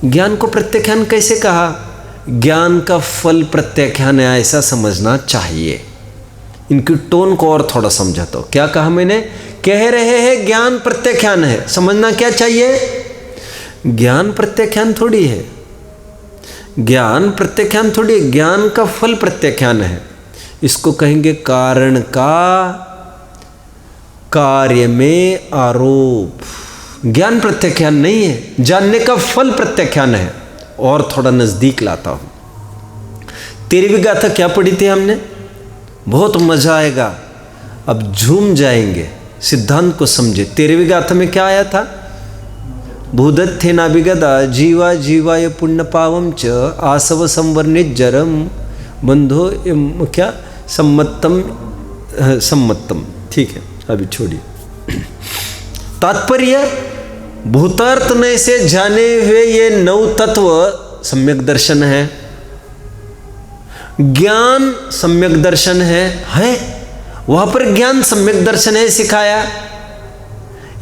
ज्ञान को प्रत्याख्यान कैसे कहा? ज्ञान का फल प्रत्याख्यान है ऐसा समझना चाहिए। इनकी टोन को और थोड़ा समझाता हूँ। क्या कहा मैंने? कह रहे हैं ज्ञान प्रत्याख्यान है। समझना क्या चाहिए? ज्ञान प्रत्याख्यान थोड़ी है, ज्ञान प्रत्याख्यान थोड़ी है, ज्ञान का फल प्रत्याख्यान है। इसको कहेंगे कारण का कार्य में आरोप। ज्ञान प्रत्याख्यान नहीं है, जानने का फल प्रत्याख्यान है। और थोड़ा नजदीक लाता हूं। 13वीं गाथा क्या पढ़ी थी हमने? बहुत मजा आएगा, अब झूम जाएंगे, सिद्धांत को समझे। 13वीं गाथा में क्या आया था? भूदत्थे नाभिगदा जीवा जीवाय पुण्य पावम च आसव संवर्णित जरम बंधो क्या सम्मतम सम्मतम। ठीक है, अभी छोड़िए। तात्पर्य भूतार्थ नय से जाने हुए ये 9 तत्व सम्यक दर्शन है, ज्ञान सम्यक दर्शन है। वहां पर ज्ञान सम्यक दर्शन है सिखाया,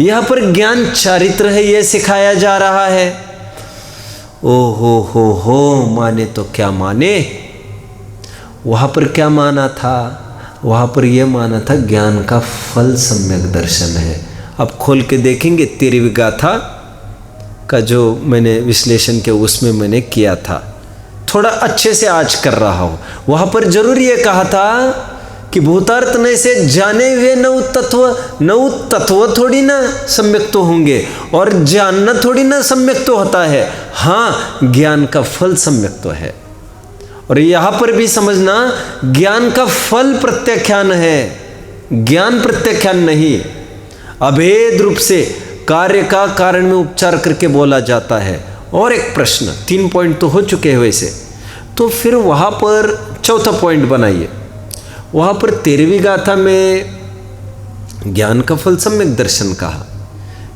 यहां पर ज्ञान चारित्र है ये सिखाया जा रहा है। ओ हो माने तो क्या माने? वहां पर क्या माना था? वहां पर यह माना था ज्ञान का फल सम्यक दर्शन है। अब खोल के देखेंगे 13वीं गाथा का जो मैंने विश्लेषण के उसमें मैंने किया था, थोड़ा अच्छे से आज कर रहा हूं। वहां पर जरूर ये कहा था कि भूतार्थ नय से जाने हुए 9 तत्व थोड़ी ना सम्यक तो होंगे, और जानना थोड़ी ना सम्यक तो होता है। हाँ, ज्ञान का फल सम्यक तो है। और यहां पर भी समझना, ज्ञान का फल प्रत्याख्यान है, ज्ञान प्रत्याख्यान नहीं। अभेद रूप से कार्य का कारण में उपचार करके बोला जाता है। और एक प्रश्न, 3 पॉइंट तो हो चुके हैं वैसे, तो फिर वहां पर चौथा पॉइंट बनाइए। वहां पर 13वीं गाथा में ज्ञान का फल सम्यक दर्शन कहा,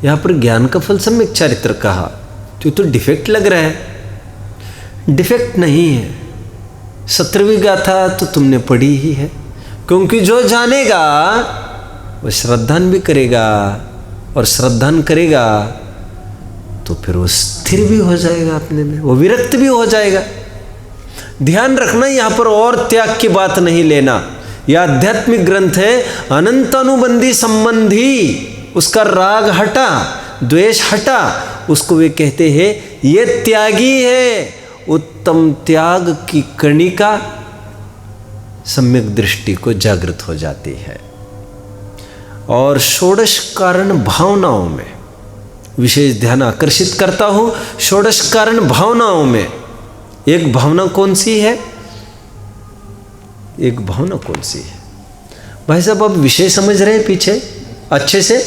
यहां पर ज्ञान का फल सम्यक चारित्र कहा, तो डिफेक्ट लग रहा है। डिफेक्ट नहीं है, 17वीं गाथा तो तुमने पढ़ी ही है। क्योंकि जो जानेगा वो श्रद्धान भी करेगा, और श्रद्धान करेगा तो फिर वो स्थिर भी हो जाएगा अपने में, वो विरक्त भी हो जाएगा। ध्यान रखना, यहां पर और त्याग की बात नहीं लेना। यह आध्यात्मिक ग्रंथ है, अनंत अनुबंधी संबंधी। उसका राग हटा, द्वेष हटा, उसको वे कहते हैं ये त्यागी है। उत्तम त्याग की कणिका सम्यक दृष्टि को जागृत हो जाती है। और षोडश कारण भावनाओं में विशेष ध्यान आकर्षित करता हूं। षोडश कारण भावनाओं में एक भावना कौन सी है? एक भावना कौन सी है? भाई साहब, अब विषय समझ रहे हैं पीछे अच्छे से?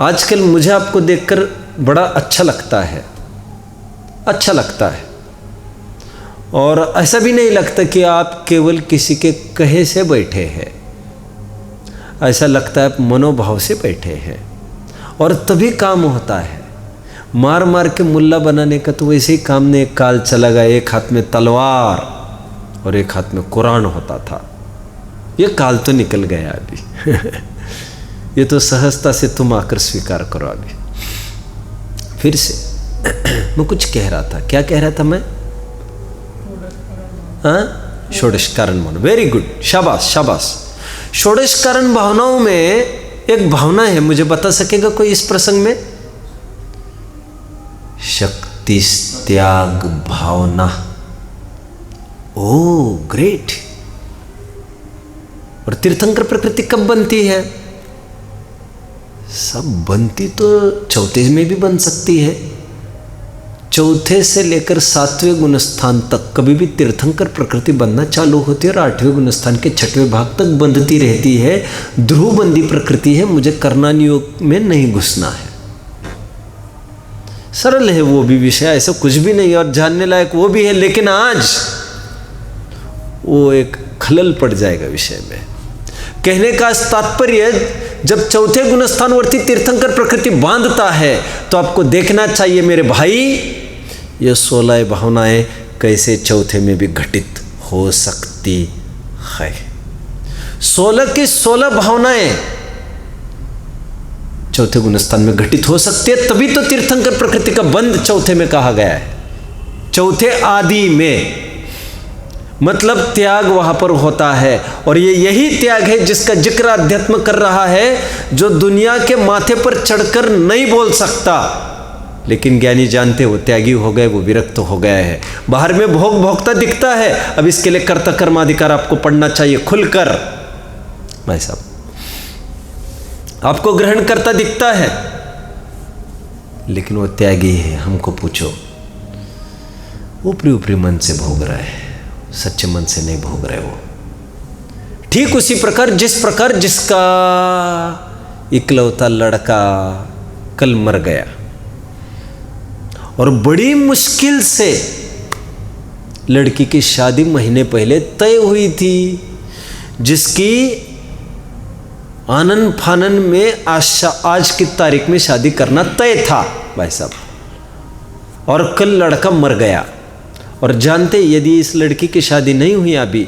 आजकल मुझे आपको देखकर बड़ा अच्छा लगता है, अच्छा लगता है। और ऐसा भी नहीं लगता कि आप केवल किसी के कहे से बैठे हैं, ऐसा लगता है आप मनोभाव से बैठे हैं, और तभी काम होता है। मार मार के मुल्ला बनाने का तो वैसे ही काम ने एक काल चला गया। एक हाथ में तलवार और एक हाथ में कुरान होता था, ये काल तो निकल गया अभी। ये तो सहजता से तुम आकर स्वीकार करो। अभी फिर से मैं कुछ कह रहा था, क्या कह रहा था मैं? हाँ, षोडश कारण भावना। वेरी गुड, शाबाश शाबाश। षोडश कारण भावनाओं में एक भावना है, मुझे बता सकेगा कोई इस प्रसंग में? शक्ति त्याग भावना। ओ ग्रेट। और तीर्थंकर प्रकृति कब बनती है? सब बनती तो चौथे में भी बन सकती है। चौथे से लेकर 7वें गुणस्थान तक कभी भी तीर्थंकर प्रकृति बनना चालू होती है, और 8वें गुणस्थान के 6वें भाग तक बंधती रहती है। ध्रुवबंदी प्रकृति है, मुझे करनान योग में नहीं घुसना है। सरल है वो भी विषय, ऐसा कुछ भी नहीं, और जानने लायक वो भी है। लेकिन आज वो एक खलल पड़ जाएगा विषय में। कहने का तात्पर्य, जब चौथे गुणस्थानवर्ती तीर्थंकर प्रकृति बांधता है तो आपको देखना चाहिए मेरे भाई, ये 16 भावनाएं कैसे चौथे में भी घटित हो सकती है। 16 की 16 भावनाएं चौथे गुणस्थान में घटित हो सकती है, तभी तो तीर्थंकर प्रकृति का बंध चौथे में कहा गया है, चौथे आदि में। मतलब त्याग वहां पर होता है। और ये यही त्याग है जिसका जिक्र अध्यात्म कर रहा है, जो दुनिया के माथे पर चढ़कर नहीं बोल सकता, लेकिन ज्ञानी जानते वो त्यागी हो गए, वो विरक्त हो गया है। बाहर में भोग भोगता दिखता है, अब इसके लिए कर्ता कर्माधिकार आपको पढ़ना चाहिए खुलकर। भाई साहब, आपको ग्रहण करता दिखता है, लेकिन वो त्यागी है। हमको पूछो, ऊपरी ऊपरी मन से भोग रहा है, सच्चे मन से नहीं भोग रहे वो। ठीक उसी प्रकार जिस प्रकार जिसका इकलौता लड़का कल मर गया और बड़ी मुश्किल से लड़की की शादी महीने पहले तय हुई थी, जिसकी आनन फानन में आज की तारीख में शादी करना तय था भाई साहब, और कल लड़का मर गया। और जानते यदि इस लड़की की शादी नहीं हुई अभी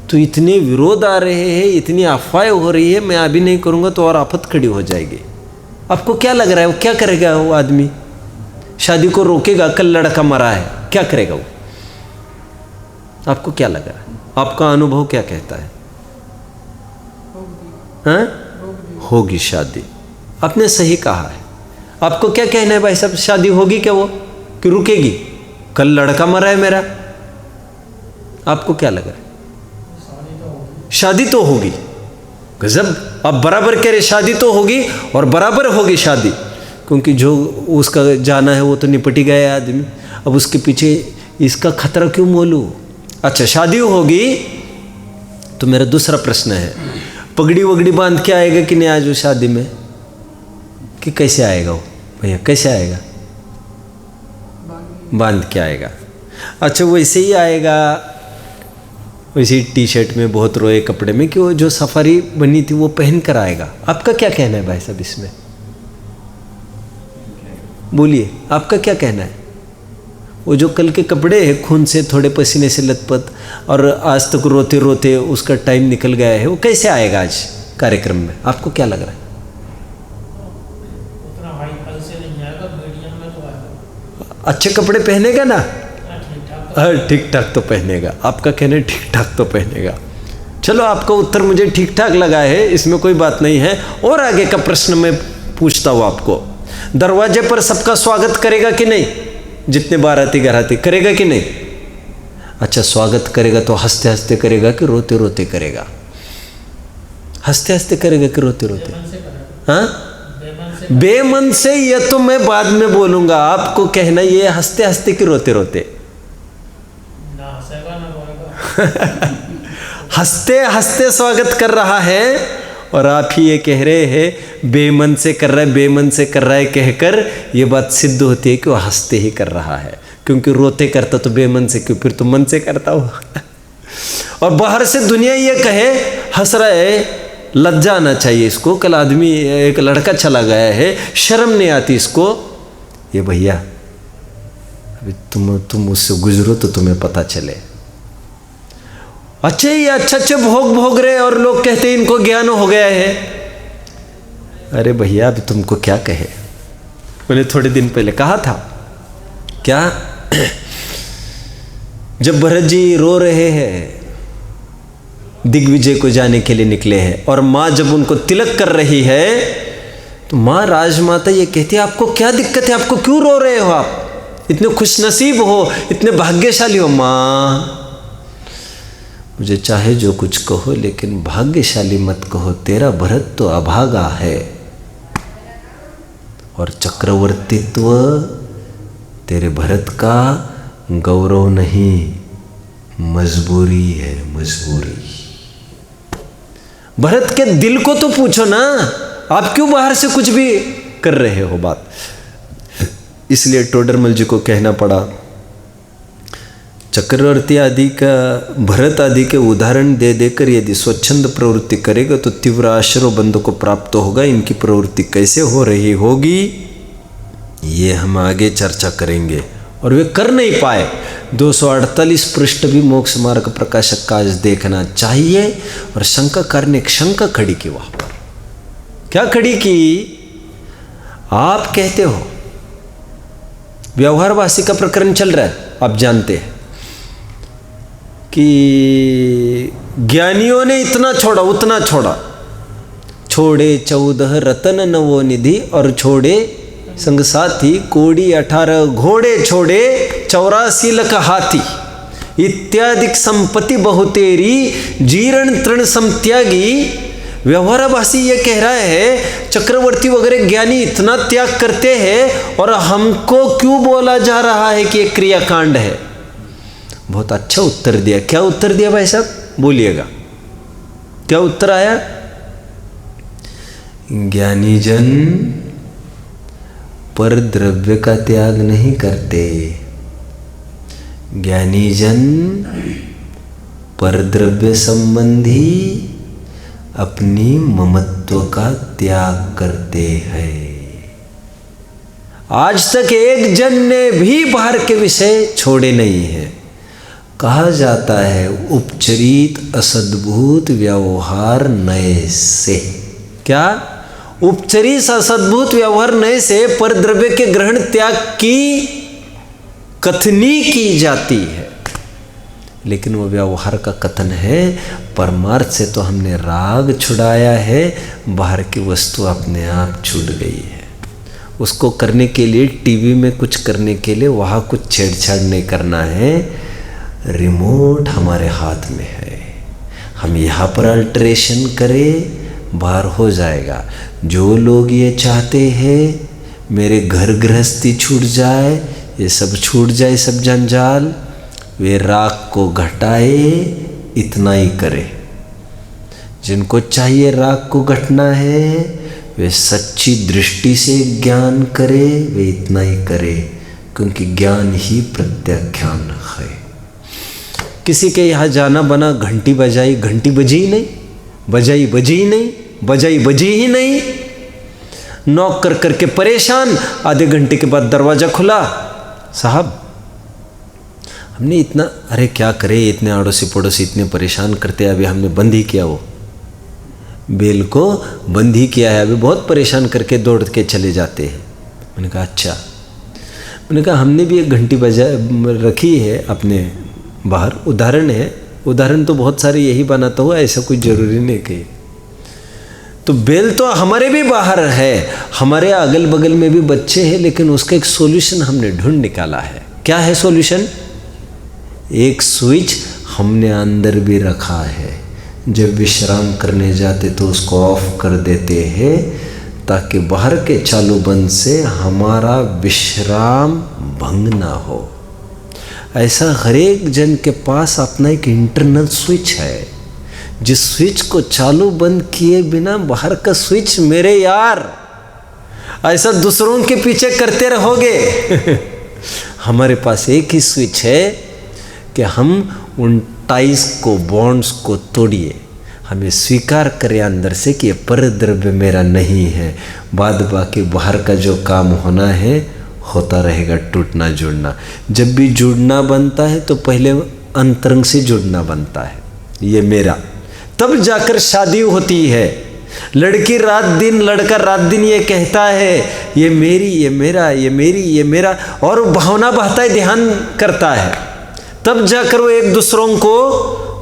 तो इतने विरोध आ रहे हैं, इतनी अफवाहें हो रही है, मैं अभी नहीं करूँगा तो और आफत खड़ी हो जाएगी। आपको क्या लग रहा है वो क्या करेगा? वो आदमी शादी को रोकेगा? कल लड़का मरा है, क्या करेगा वो? आपको क्या लग रहा है? आपका अनुभव क्या कहता है? हाँ? होगी शादी। आपने सही कहा है। आपको क्या कहना है भाई साहब? शादी होगी क्या वो कि रुकेगी? कल लड़का मरा है मेरा, आपको क्या लग रहा है? शादी तो होगी। गजब, आप बराबर कह रहे, शादी तो होगी और बराबर होगी शादी, क्योंकि जो उसका जाना है वो तो निपट ही गया आदमी, अब उसके पीछे इसका खतरा क्यों मोलूं? अच्छा, शादी होगी तो मेरा दूसरा प्रश्न है, पगड़ी वगड़ी बांध के आएगा कि नहीं आज वो शादी में? कि कैसे आएगा वो भैया, कैसे आएगा? बांध के आएगा। अच्छा, वैसे ही आएगा, वैसे ही टी शर्ट में, बहुत रोए कपड़े में, कि वो जो सफारी बनी थी वो पहन कर आएगा? आपका क्या कहना है भाई साहब इसमें? बोलिए, आपका क्या कहना है? वो जो कल के कपड़े हैं, खून से थोड़े पसीने से लथपथ, और आज तक रोते रोते उसका टाइम निकल गया है, वो कैसे आएगा आज कार्यक्रम में? आपको क्या लग रहा है? अच्छे कपड़े पहनेगा ना? ठीक ठाक तो पहनेगा। आपका कहना है ठीक ठाक तो पहनेगा। चलो, आपका उत्तर मुझे ठीक ठाक लगा है, इसमें कोई बात नहीं है। और आगे का प्रश्न मैं पूछता हूँ आपको, दरवाजे पर सबका स्वागत करेगा कि नहीं? जितने बाराती घराती, करेगा कि नहीं? अच्छा, स्वागत करेगा तो हंसते हंसते करेगा कि रोते रोते करेगा? हंसते हंसते करेगा कि रोते रोते? हाँ, बेमन से, ये तो मैं बाद में बोलूंगा। आपको कहना ये हंसते हंसते कि रोते रोते? हंसते हंसते स्वागत कर रहा है, और आप ही ये कह रहे हैं बेमन से कर रहा है, बेमन से कर रहा है कहकर ये बात सिद्ध होती है कि वो हंसते ही कर रहा है, क्योंकि रोते करता तो बेमन से क्यों, फिर तो मन से करता हो। और बाहर से दुनिया ये कहे हंस रहा है, लज्जा आना चाहिए इसको। कल आदमी, एक लड़का चला गया है, शर्म नहीं आती इसको। ये भैया, अभी तुम उससे गुजरो तो तुम्हें पता चले। अच्छे ही अच्छे भोग भोग रहे और लोग कहते हैं इनको ज्ञान हो गया है। अरे भैया, अभी तुमको क्या कहे? मैंने थोड़े दिन पहले कहा था क्या, जब भरत जी रो रहे हैं, दिग्विजय को जाने के लिए निकले हैं, और माँ जब उनको तिलक कर रही है, तो माँ राजमाता ये कहती है आपको क्या दिक्कत है, आपको क्यों रो रहे हो? आप इतने खुशनसीब हो, इतने भाग्यशाली हो। माँ, मुझे चाहे जो कुछ कहो, लेकिन भाग्यशाली मत कहो, तेरा भरत तो अभागा है, और चक्रवर्तित्व तेरे भरत का गौरव नहीं, मजबूरी है, मजबूरी। भरत के दिल को तो पूछो ना, आप क्यों बाहर से कुछ भी कर रहे हो बात? इसलिए टोडरमल जी को कहना पड़ा, चक्रवर्ती आदि का, भरत आदि के उदाहरण दे देकर यदि स्वच्छंद प्रवृत्ति करेगा तो तीव्र आश्रय बंध को प्राप्त होगा। इनकी प्रवृत्ति कैसे हो रही होगी ये हम आगे चर्चा करेंगे, और वे कर नहीं पाए। 248 पृष्ठ भी मोक्ष मार्ग प्रकाशक का आज देखना चाहिए। और शंकाकार ने एक शंका खड़ी की वहां पर। क्या खड़ी की? आप कहते हो व्यवहारवासी का प्रकरण चल रहा है, आप जानते हैं, कि ज्ञानियों ने इतना छोड़ा उतना छोड़ा, छोड़े 14 रतन नवो निधि और छोड़े संग साथी, कोड़ी 18 घोड़े छोड़े 84 लख हाथी, इत्यादिक संपत्ति बहुतेरी, जीर्ण तृण समत्यागी। व्यवहारभाषी ये कह रहा है चक्रवर्ती वगैरह ज्ञानी इतना त्याग करते हैं और हमको क्यों बोला जा रहा है कि ये क्रियाकांड है। बहुत अच्छा उत्तर दिया। क्या उत्तर दिया भाई साहब, बोलिएगा क्या उत्तर आया? ज्ञानी जन पर द्रव्य का त्याग नहीं करते, ज्ञानी जन पर द्रव्य संबंधी अपनी ममत्व का त्याग करते हैं। आज तक एक जन ने भी बाहर के विषय छोड़े नहीं है। कहा जाता है उपचरित असद्भुत व्यवहार नए से। क्या? उपचरित असद्भुत व्यवहार नए से पर द्रव्य के ग्रहण त्याग की कथनी की जाती है, लेकिन वो व्यवहार का कथन है। परमार्थ से तो हमने राग छुड़ाया है, बाहर की वस्तु अपने आप छूट गई है। उसको करने के लिए टीवी में कुछ करने के लिए वहाँ कुछ छेड़छाड़ नहीं करना है। रिमोट हमारे हाथ में है, हम यहाँ पर अल्टरेशन करें बाहर हो जाएगा। जो लोग ये चाहते हैं मेरे घर गृहस्थी छूट जाए, ये सब छूट जाए, सब जंजाल, वे राग को घटाए, इतना ही करे। जिनको चाहिए राग को घटना है वे सच्ची दृष्टि से ज्ञान करे, वे इतना ही करे, क्योंकि ज्ञान ही प्रत्याख्यान है। किसी के यहाँ जाना बना, घंटी बजाई, घंटी बजी ही नहीं, बजाई बजी ही नहीं, बजाई बजी ही नहीं, नॉक कर करके परेशान, आधे घंटे के बाद दरवाज़ा खुला, साहब हमने इतना, अरे क्या करे, इतने अड़ोसी पड़ोसी इतने परेशान करते हैं, अभी हमने बंद ही किया, वो बेल को बंद ही किया है, अभी बहुत परेशान करके दौड़ के चले जाते हैं। मैंने कहा अच्छा। मैंने कहा हमने भी एक घंटी बजा रखी है अपने बाहर, उदाहरण है, उदाहरण तो बहुत सारे यही बनाता हुआ, ऐसा कोई ज़रूरी नहीं कि तो बेल तो हमारे भी बाहर है, हमारे अगल बगल में भी बच्चे हैं, लेकिन उसका एक सॉल्यूशन हमने ढूंढ निकाला है। क्या है सॉल्यूशन? एक स्विच हमने अंदर भी रखा है, जब विश्राम करने जाते तो उसको ऑफ कर देते हैं, ताकि बाहर के चालू बंद से हमारा विश्राम भंग ना हो। ऐसा हर एक जन के पास अपना एक इंटरनल स्विच है, जिस स्विच को चालू बंद किए बिना बाहर का स्विच, मेरे यार ऐसा दूसरों के पीछे करते रहोगे। हमारे पास एक ही स्विच है कि हम उन टाइज को, बॉन्ड्स को तोड़िए, हमें स्वीकार करें अंदर से कि ये पर द्रव्य मेरा नहीं है, बाद बाकी बाहर का जो काम होना है होता रहेगा, टूटना जुड़ना। जब भी जुड़ना बनता है तो पहले अंतरंग से जुड़ना बनता है, ये मेरा, तब जाकर शादी होती है। लड़की रात दिन, लड़का रात दिन ये कहता है ये मेरी, ये मेरा, ये मेरी, ये मेरा, और भावना बहता है, ध्यान करता है, तब जाकर वो एक दूसरों को,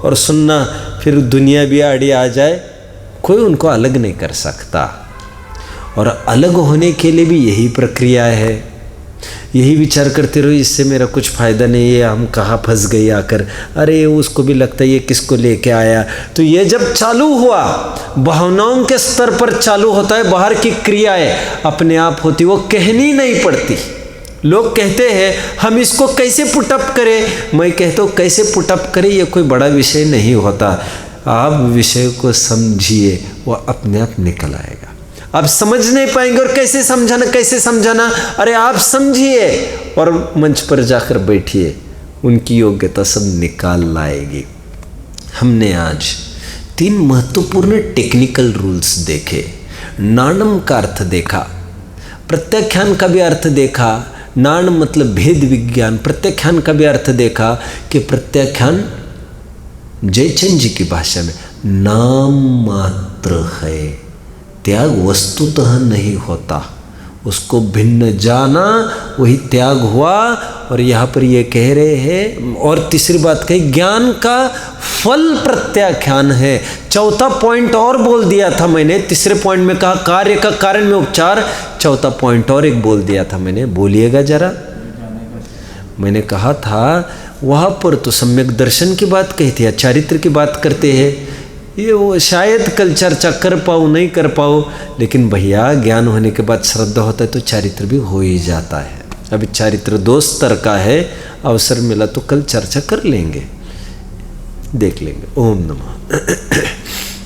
और सुनना फिर दुनिया भी आड़ी आ जाए, कोई उनको अलग नहीं कर सकता। और अलग होने के लिए भी यही प्रक्रिया है, यही विचार करते रहो इससे मेरा कुछ फ़ायदा नहीं है, हम कहाँ फंस गए आकर, अरे उसको भी लगता है ये किसको लेके आया। तो ये जब चालू हुआ, भावनाओं के स्तर पर चालू होता है, बाहर की क्रियाएं अपने आप होती, वो कहनी नहीं पड़ती। लोग कहते हैं हम इसको कैसे पुटअप करें, मैं कहता हूँ कैसे पुटअप करें ये कोई बड़ा विषय नहीं होता, आप विषय को समझिए, वो अपने आप निकल आएगा। आप समझ नहीं पाएंगे और कैसे समझाना, कैसे समझाना, अरे आप समझिए और मंच पर जाकर बैठिए, उनकी योग्यता सब निकाल लाएगी। हमने आज 3 महत्वपूर्ण टेक्निकल रूल्स देखे। नाणम का अर्थ देखा, प्रत्याख्यान का भी अर्थ देखा, नाण मतलब भेद विज्ञान, प्रत्याख्यान का भी अर्थ देखा कि प्रत्याख्यान जयचंद जी की भाषा में नाम मात्र है, त्याग वस्तुतः नहीं होता, उसको भिन्न जाना, वही त्याग हुआ। और यहाँ पर ये कह रहे हैं, और तीसरी बात कही, ज्ञान का फल प्रत्याख्यान है। चौथा पॉइंट और बोल दिया था मैंने, तीसरे पॉइंट में कहा कार्य का कारण में उपचार, चौथा पॉइंट और एक बोल दिया था मैंने, बोलिएगा जरा। मैंने कहा था वहाँ पर तो सम्यक दर्शन की बात कही थी, चारित्र की बात करते हैं, ये वो शायद कल चर्चा कर पाऊँ नहीं कर पाऊँ, लेकिन भैया ज्ञान होने के बाद श्रद्धा होता है तो चारित्र भी हो ही जाता है। अभी चारित्र 2 स्तर का है, अवसर मिला तो कल चर्चा कर लेंगे, देख लेंगे। ओम नमः।